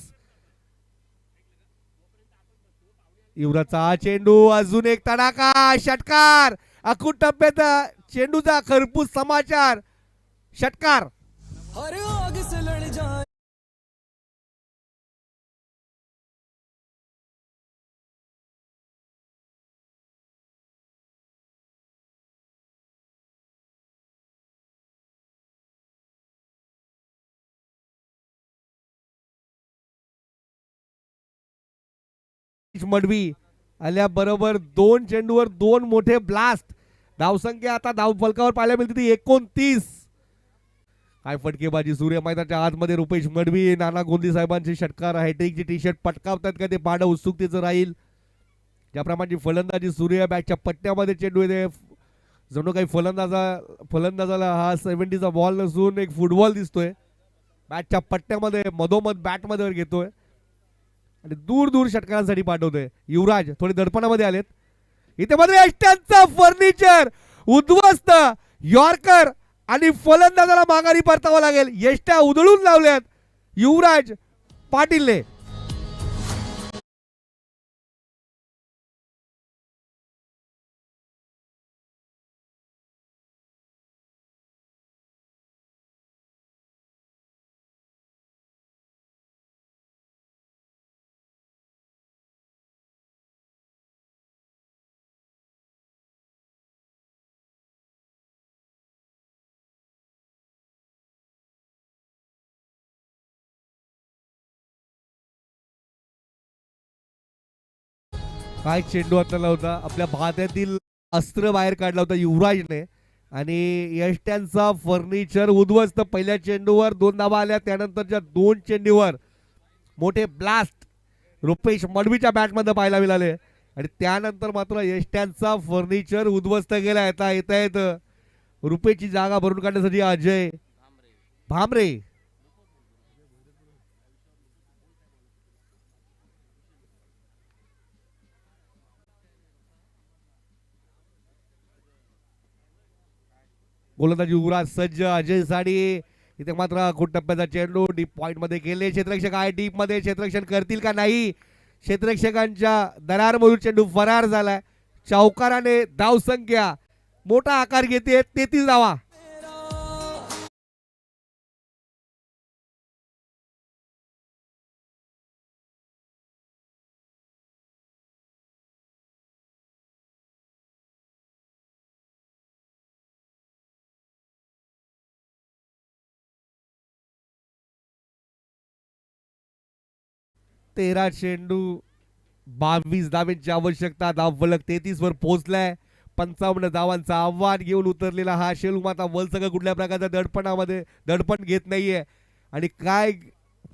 युवराजचा हा चेंडू अजून एक तडाखा. षटकार अकूट टप्प्यात चेंडूचा खरपूस समाचार. षटकार मडवी आल्या बरोबर 2 चेंडूवर 2 मोठे ब्लास्ट. धावसंख्या आता धाव फलकावर पाहायला मिळते ती 29. काय फटकेबाजी सूर्य मैदानाच्या आतमध्ये. रुपेश मडवी नाना गोंदी साहेबांचे षटकार हॅट्रिकची टी शर्ट पटकावतात का ते पाहणं उत्सुकतेचं राहील. ज्याप्रमाणे फलंदाजी सूर्य बॅटच्या पट्ट्यामध्ये चेंडू येते. जणू काही फलंदाजाला हा 70चा बॉल नसून एक फुटबॉल दिसतोय. बॅटच्या पट्ट्यामध्ये मधोमध बॅटमध्ये घेतोय आणि दूर दूर षटकारांसाठी पाठवतोय. युवराज थोडे दडपणामध्ये आलेत. इथे मात्र यष्ट्यांचा फर्निचर उद्ध्वस्त. यॉर्कर आणि फलंदाजाला माघारी परतावं लागेल. यष्ट्या उधळून लावल्यात युवराज पाटीलने. काय चेंडू हाताला होता. आपल्या भात्यातील अस्त्र बाहेर काढला होता युवराजने आणि यष्ट्यांचा फर्निचर उद्ध्वस्त. पहिल्या चेंडूवर 2 धावा आल्या. त्यानंतरच्या 2 चेंडूवर मोठे ब्लास्ट. रुपेश मडवीच्या बॅटमध्ये पाहायला मिळाले. आणि त्यानंतर मात्र यष्ट्यांचा फर्निचर उद्ध्वस्त केला. येता येत रुपेशची जागा भरून काढण्यासाठी अजय भामरे. गोलंदाजी युवराज सज्ज. अजय साडी इथे मात्र खूप टप्प्याचा चेंडू डीप पॉइंट मध्ये गेले. क्षेत्ररक्षक आहे डीप मध्ये. क्षेत्ररक्षण करतील का नाही. क्षेत्ररक्षकांच्या दरारमधून चेंडू फरार झालाय. चौकाराने धावसंख्या मोठा आकार घेते. 33 धावा. तेरा चेंडू 22 धावांची आवश्यकता. धाव फलक 33 वर पोहोचलाय. 55 धावांचं आव्हान घेऊन उतरलेला हा शेलू माता वलसंघ कुठल्या प्रकारच्या दडपण घेत नाहीये. आणि काय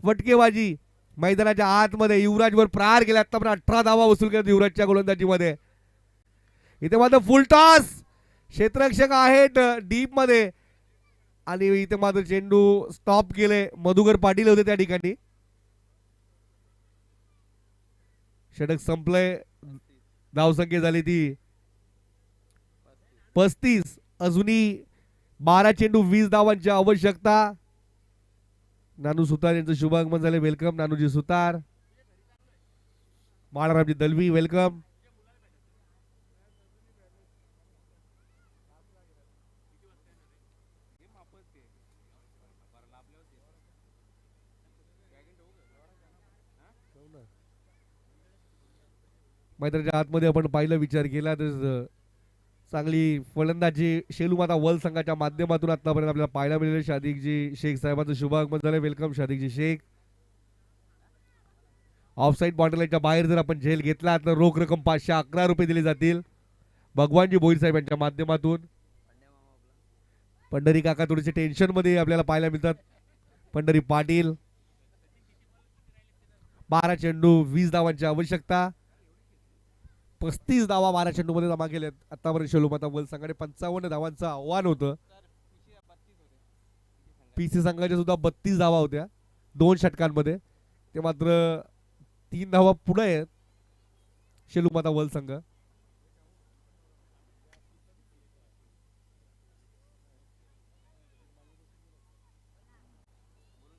फटकेबाजी मैदानाच्या आतमध्ये. युवराजवर प्रहार केला. आतापर्यंत 18 धावा वसूल केल्या युवराजच्या गोलंदाजीमध्ये. इथे मात्र फुल टॉस. क्षेत्ररक्षक आहेत डीप मध्ये आणि इथे मात्र चेंडू स्टॉप केले. मधुकर पाटील होते त्या ठिकाणी. षटक संपलंय. धावसंख्या झाली ती 35. अजूनही 12 चेंडू 20 धावांची आवश्यकता. नानू सुतार यांचं शुभागमन झाले. वेलकम नानूजी सुतार. बाळारामजी दलवी वेलकम. मैदानाच्या आतमध्ये आपण पाहिलं विचार केला तर चांगली फलंदाजी शेलू माता वर्ल्ड संघाच्या माध्यमातून आतापर्यंत आपल्याला पाहायला मिळाले. शादिकजी शेख साहेबांचं शुभागमन झालं. वेलकम शादिकजी शेख. ऑफसाईड बाउंड्रीच्या बाहेर जर आपण झेल घेतला तर रोख रक्कम 511 रुपये दिले जातील भगवानजी भोईर साहेब यांच्या माध्यमातून. पंढरी काका थोडेसे टेन्शन मध्ये आपल्याला पाहायला मिळतात. पंढरी पाटील. 12 चेंडू 20 धावांची आवश्यकता. 35 धावा 12 चेंडू मध्ये जमा केल्यात आतापर्यंत शेलू माता वर्ल्ड संघाने. 55 धावांचं आव्हान होतं. पीसी संघाच्या सुद्धा 32 धावा होत्या 2 षटकांमध्ये. ते मात्र 3 धावा पुढे आहेत शेलू माता वर्ल्ड संघ.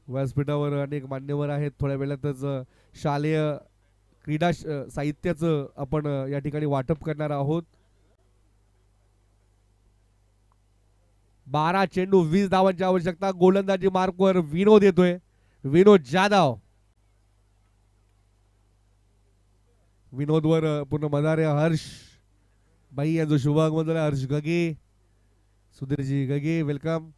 व्यासपीठावर अनेक मान्यवर आहेत. थोड्या वेळातच शालेय क्रीडा साहित्याचं आपण या ठिकाणी वाटप करणार आहोत. 12 चेंडू 20 धावांची आवश्यकता. गोलंदाजी मार्कवर विनोद येतोय. विनोद जाधव. विनोदवर पूर्ण मदारे हर्ष भाई यांचं शुभागमन झालं. हर्ष गगे. सुधीरजी गगे वेलकम.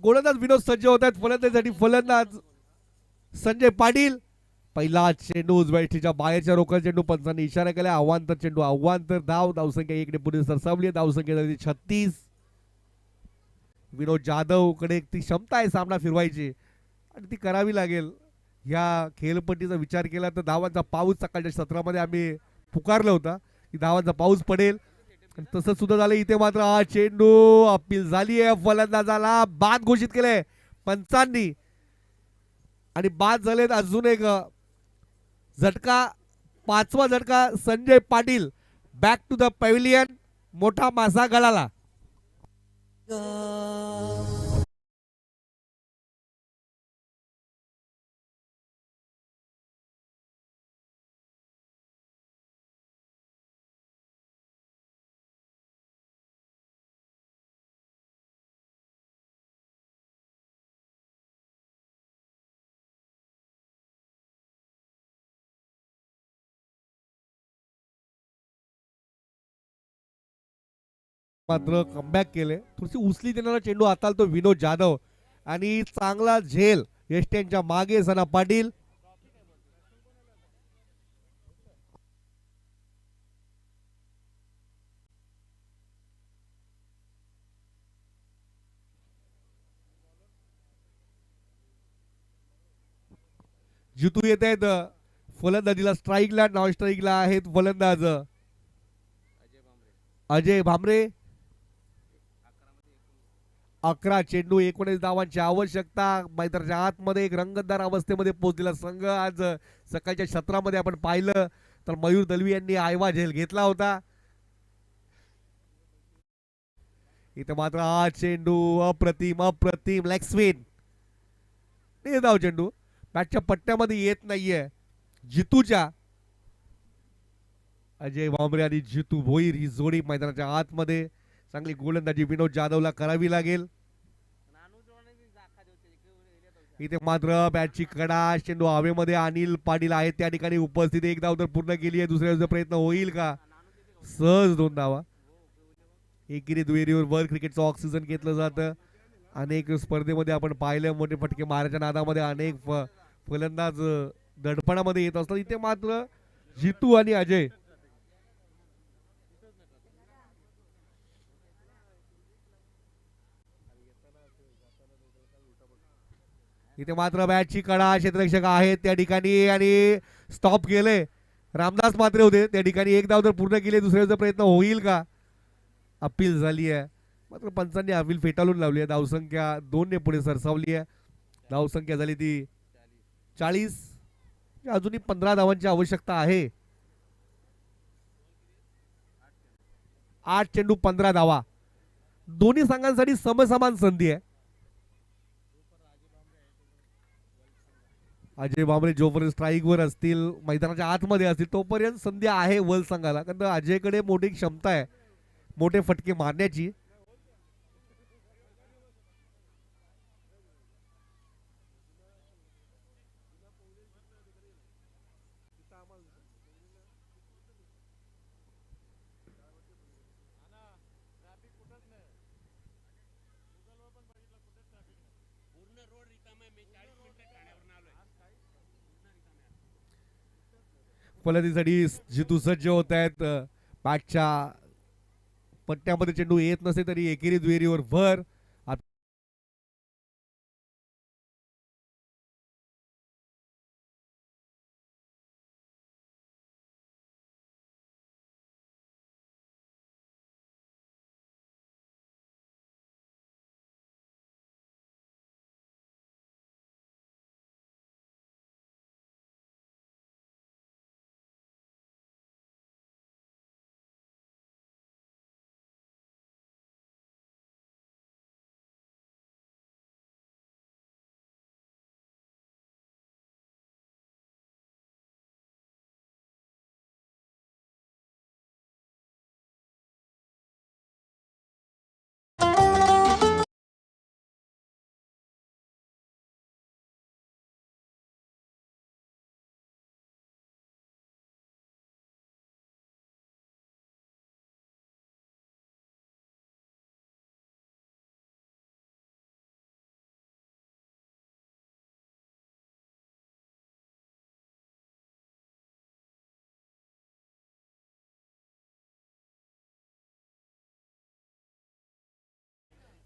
गोलंदाज विनोद सज्ज होत आहेत. फलंदाजीसाठी फलंदाज संजय पाटील. पहिला चेंडू उजव्या बाहेरच्या रोखा चेंडू. पंचांनी इशारा केला. आव्हांतर चेंडू आव्हांतर. धावसंख्या 1 ने पुढे सरसावली. धावसंख्या झाली 36. विनोद जाधव कडे ती क्षमता आहे सामना फिरवायची आणि ती करावी लागेल. ह्या खेळपट्टीचा विचार केला तर धावांचा पाऊस सकाळच्या सत्रामध्ये आम्ही पुकारला होता की धावांचा पाऊस पडेल. तसंच सुद्धा झालं. इथे मात्र हा चेंडू अपील झाली आहे. फलंदाजाला बाद घोषित केले पंचांनी आणि बाद झालेत. अजून एक झटका. 5वा झटका Sanjay Patil. Back to the pavilion. मोठा मासा गळाला. मात्र कमबॅक केले. थोडीशी उचली देणारा चेंडू हाताळतो तो विनोद जाधव आणि चांगला झेल यष्ट्यांच्या मागे सना पाटील. जितू येत आहेत फलंदाजीला. स्ट्राईकला नॉन स्ट्राईकला आहेत फलंदाज अजय भामरे. 11 चेंडू 19 धावांची आवश्यकता. मैदानाच्या आतमध्ये एक रंगतदार अवस्थेमध्ये पोहोचलेला संघ. आज सकाळच्या सत्रामध्ये आपण पाहिलं तर मयूर दलवी यांनी आयवा झेल घेतला होता. इथे मात्र हा चेंडू अप्रतिम अप्रतिम लेग स्पिन. धाव चेंडू बॅटच्या पट्ट्यामध्ये येत नाहीये. जितूच्या अजय भांबरे आणि जितू भोईर ही जोडी मैदानाच्या आतमध्ये. चांगली गोलंदाजी विनोद जाधवला करावी लागेल. इथे मात्र बॅटची कडा. चेंडू हवेमध्ये. अनिल पाटील आहेत त्या ठिकाणी उपस्थित. एक धाव तर पूर्ण केली आहे. दुसऱ्या प्रयत्न होईल का? सहज 2 धावा. एकेरी दुहेरीवर वर क्रिकेटचं ऑक्सिजन घेतलं जातं. अनेक स्पर्धेमध्ये आपण पाहिलं मोठे फटके मारायच्या नादामध्ये अनेक फलंदाज दडपणामध्ये येत असतात. इथे मात्र जितू आणि अजय इथे मात्र बॅटची कडा. क्षेत्ररक्षक आहेत त्या ठिकाणी आणि स्टॉप केले. रामदास मात्रे होते त्या ठिकाणी. एक धाव तर पूर्ण केले. दुसऱ्याचा प्रयत्न होईल का? अपील झाली आहे मात्र पंचांनी अपील फेटाळून लावली आहे. धावसंख्या 2 ने पुढे सरसावली आहे. धावसंख्या झाली ती 40. अजूनही 15 धावांची आवश्यकता आहे. 8 चेंडू 15 धावा. दोन्ही संघांसाठी समसमान संधी आहे. अजय भांबरे जोपर्यंत स्ट्राईकवर असतील मैदानाच्या आतमध्ये असतील तोपर्यंत संधी आहे वल संघाला. कारण अजयकडे मोठी क्षमता आहे मोठे फटके मारण्याची. फलंदाजीसाठी जितू सज्ज होत आहेत. बॅटच्या पट्ट्यामध्ये चेंडू येत नसे तरी एकेरी दुहेरीवर भर.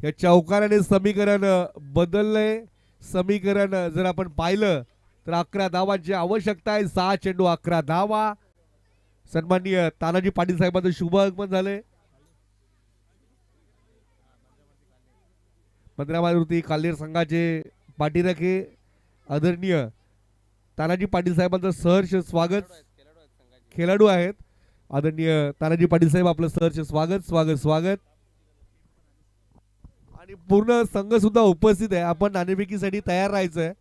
या चौकाराने समीकरण बदललंय. समीकरण जर आपण पाहिलं तर 11 धावांची आवश्यकता आहे. 6 चेंडू 11 धावा. सन्माननीय तानाजी पाटील साहेबांचं शुभ आगमन झाले. मंदिरामारुती काल्हेर संघाचे पाठीराखे आदरणीय तानाजी पाटील साहेबांचं सहर्ष स्वागत. खेळाडू आहेत आदरणीय तानाजी पाटील साहेब आपलं सहर्ष स्वागत स्वागत स्वागत. आणि पूर्ण संघ सुद्धा उपस्थित आहे. आपण नाणेफेकीसाठी तयार राहायचंय.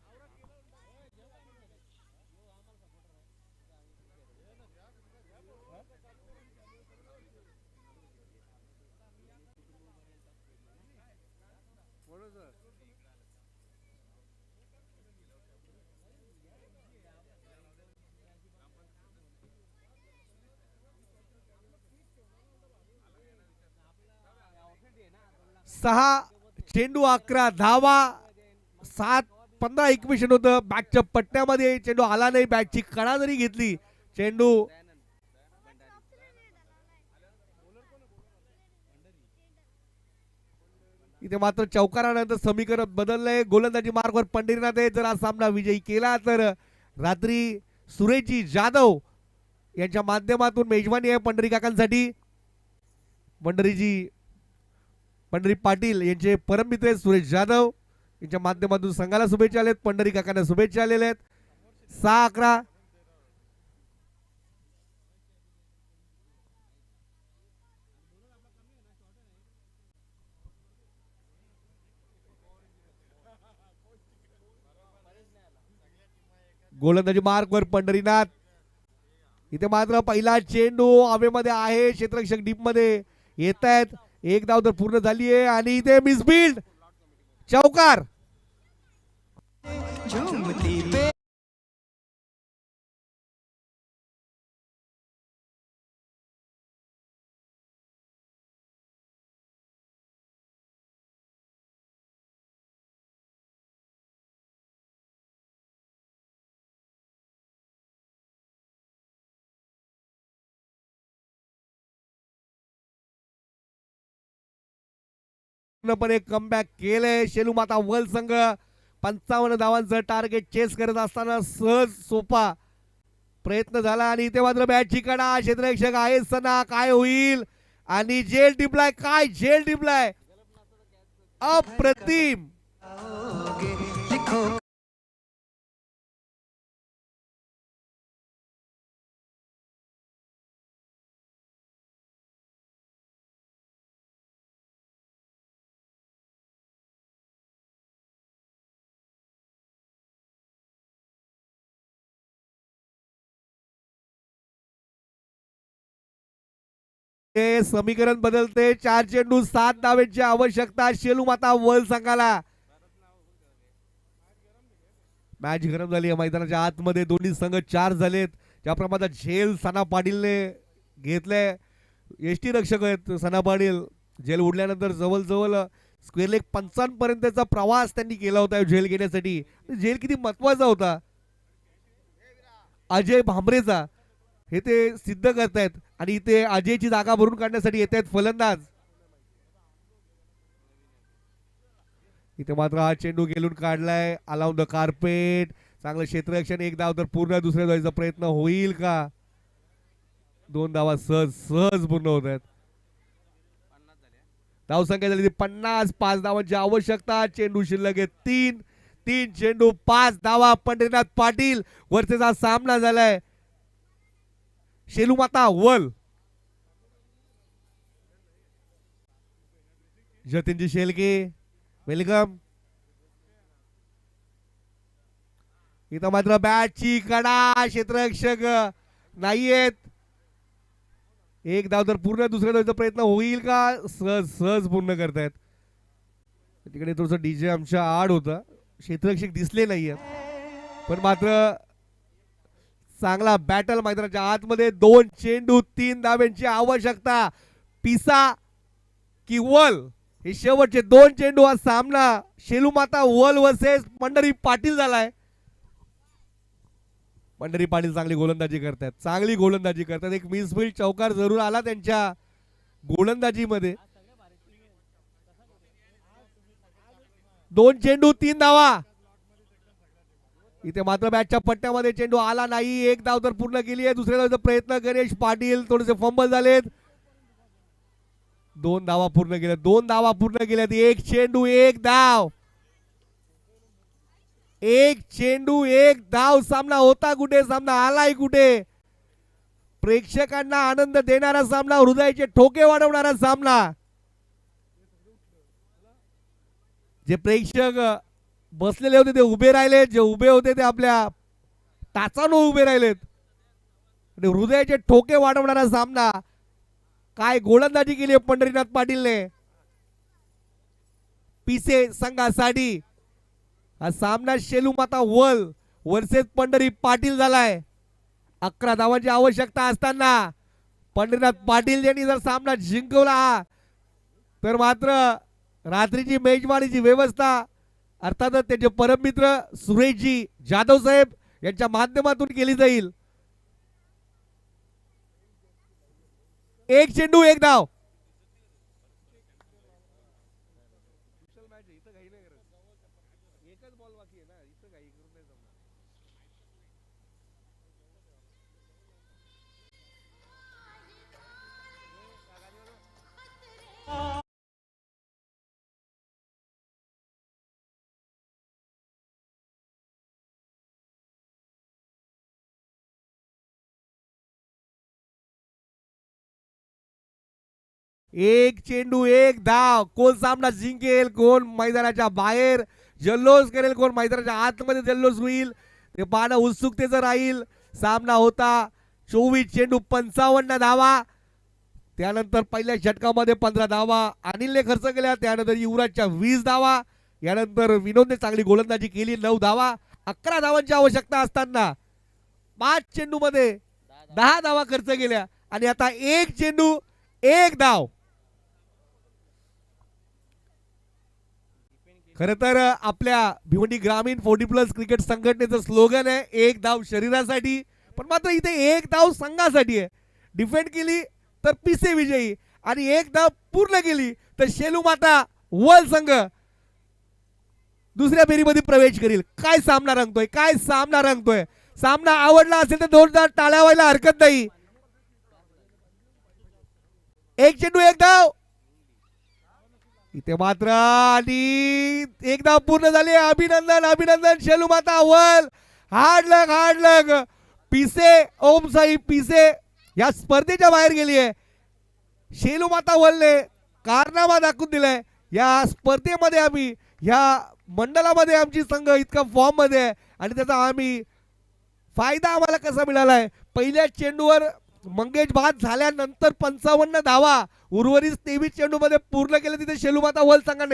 सहा चेंडू 11 धावा. 7-15 होतं. बॅटच्या पट्ट्यामध्ये चेंडू आला नाही. बॅटची कडा जरी घेतली चेंडू इथे मात्र चौकारानंतर समीकरण बदललंय. गोलंदाजी मार्गवर पंढरीनाथ आहे. जर हा सामना विजयी केला तर रात्री सुरेशजी जाधव यांच्या माध्यमातून मेजवानी आहे पंढरी काकांसाठी. पंढरी पाटील यांचे परममित्र आहेत सुरेश जाधव यांच्या माध्यमातून संघाला शुभेच्छा आलेत. पंढरी काकांना शुभेच्छा आलेल्या आहेत. 6-11 गोलंदाजी मार्कवर पंढरीनाथ. इथे मात्र पहिला चेंडू हवेमध्ये आहे. क्षेत्ररक्षक डीप मध्ये येत आहेत. एक धाव तर पूर्ण झाली आहे आणि इथे मिसफिल्ड चौकार. पूर्णपणे कमबॅक केलंय शेलू माता वर्ल्ड संघ. 55 धावांचं टार्गेट चेस करत असताना सहज सोपा प्रयत्न झाला आणि इथे मात्र बॅटची कडा. क्षेत्ररक्षक आहे सना. काय होईल आणि जेल टिपलाय. काय जेल टिपलाय. अप्रतिम. ते समीकरण बदलते. 4 चेंडू 7 धावेची आवश्यकता शेलू माता वर्ल्ड संघाला. मॅच गरम झाली आहे मैदानाच्या आतमध्ये. दोन्ही संघ 4 झालेत. ज्या प्रमाणात झेल सना पाटीलने घेतले. एसटी रक्षक आहेत सना पाटील. झेल उडल्यानंतर जवळजवळ स्क्वेअर लेग 55 पर्यंतचा प्रवास त्यांनी केला होता झेल घेण्यासाठी. झेल किती महत्वाचा होता अजय भांबरेचा हे ते सिद्ध करतायत. आणि इथे अजयची जागा भरून काढण्यासाठी येत आहेत फलंदाज. इथे मात्र हा चेंडू गेलून काढलाय. Alone the carpet. चांगलं क्षेत्ररक्षण. एक धाव तर पूर्ण. दुसऱ्या धावाचा प्रयत्न होईल का. 2 धावा सहज पूर्ण होत आहेत. धावसंख्या झाली 50. 5 धावांची आवश्यकता. चेंडू शिल्लक आहे 3 चेंडू 5 धावा. पंढरीनाथ पाटील वरचा सामना झालाय शेलू माता वल. जतीनजी शेलके वेलकम. इथं मात्र बॅटची कडा. क्षेत्ररक्षक नाहीयेत. एक धाव तर पूर्ण. दुसऱ्या धावचा प्रयत्न होईल का. सहज पूर्ण करतायत. तिकडे थोडस डीजे आमच्या आड होता. क्षेत्ररक्षक दिसले नाहीयेत पण मात्र चांगला बॅटल मैदानाच्या आतमध्ये. 2 चेंडू 3 धाव्यांची आवश्यकता. पिसा की वल हे शेवटचे 2 चेंडू. हा सामना शेलू माता वल वर्सेस पंढरी पाटील झालाय. पंढरी पाटील चांगली गोलंदाजी करतात. चांगली गोलंदाजी करतात. एक मिसफिल्ड चौकार जरूर आला त्यांच्या गोलंदाजीमध्ये. 2 चेंडू 3 धावा. इथे मात्र बॅटच्या पट्ट्यामध्ये चेंडू आला नाही. एक धाव तर पूर्ण केली आहे. दुसऱ्या धावचा प्रयत्न गणेश पाटील. थोडेसे फंबल झालेत. 2 धावा पूर्ण केल्या. 2 धावा पूर्ण केल्यात. 1 चेंडू 1 धाव. 1 चेंडू 1 धाव. सामना होता कुठे. सामना आलाय कुठे. प्रेक्षकांना आनंद देणारा सामना. हृदयाचे ठोके वाढवणारा सामना. जे प्रेक्षक बसलेले होते ते उभे राहिले. जे उभे होते ते आपल्या टाचानं उभे राहिलेत. हृदयाचे ठोके वाढवणारा सामना. काय गोलंदाजी केली पंढरीनाथ पाटीलने पिसे संघासाठी. हा सामना शेलू माता वल वर्सेस पंढरी पाटील झालाय. 11 धावांची आवश्यकता असताना पंढरीनाथ पाटील यांनी जर सामना जिंकवला तर मात्र रात्रीची मेजवानीची व्यवस्था अर्थातच त्याचे परममित्र सुरेशजी जाधव साहेब यांच्या माध्यमातून केली जाईल. 1 चेंडू 1 धाव. एक चेंडू एक धाव. कोण सामना जिंकेल, कोण मैदानाच्या बाहेर जल्लोष करेल, कोण मैदानाच्या आतमध्ये जल्लोष होईल ते पाहणं उत्सुकतेचं राहील. सामना होता 24 चेंडू 55 धावा. त्यानंतर पहिल्या षटकामध्ये 15 धावा अनिलने खर्च केल्या. त्यानंतर युवराजच्या 20 धावा. यानंतर विनोदने चांगली गोलंदाजी केली 9 धावा. 11 धावांची आवश्यकता असताना 5 चेंडूमध्ये 10 धावा खर्च केल्या आणि आता एक चेंडू एक धाव. खर तर आपल्या भिवंडी ग्रामीण 40+ क्रिकेट संघटनेचं स्लोगन आहे एक धाव शरीरासाठी, पण मात्र इथे एक धाव संघासाठी आहे. डिफेंड केली तर पिसे विजयी आणि एक धाव पूर्ण केली तर शेलू माता वल संघ दुसऱ्या फेरीमध्ये प्रवेश करील. काय सामना रंगतोय, काय सामना रंगतोय. सामना आवडला असेल तर जोरदार टाळ्या व्हायला हरकत नाही. एक चेंडू एक धाव इथे मात्र आणि एक धाव पूर्ण झाली. अभिनंदन अभिनंदन शेलू माता वल. हार्ड लक पिसे ओमसाई पिसे या स्पर्धेच्या बाहेर गेली आहे. शेलू माता वलने कारनामा दाखवून दिलाय. या स्पर्धेमध्ये आम्ही या मंडळामध्ये आमची संघ इतका फॉर्म मध्ये आहे आणि त्याचा आम्ही फायदा आम्हाला कसा मिळालाय. पहिल्या चेंडूवर मंगेश बाद झाल्यानंतर 55 धावा उर्वरित 23 चेंडूमध्ये पूर्ण केले. तिथे शेलू माता वल संघाने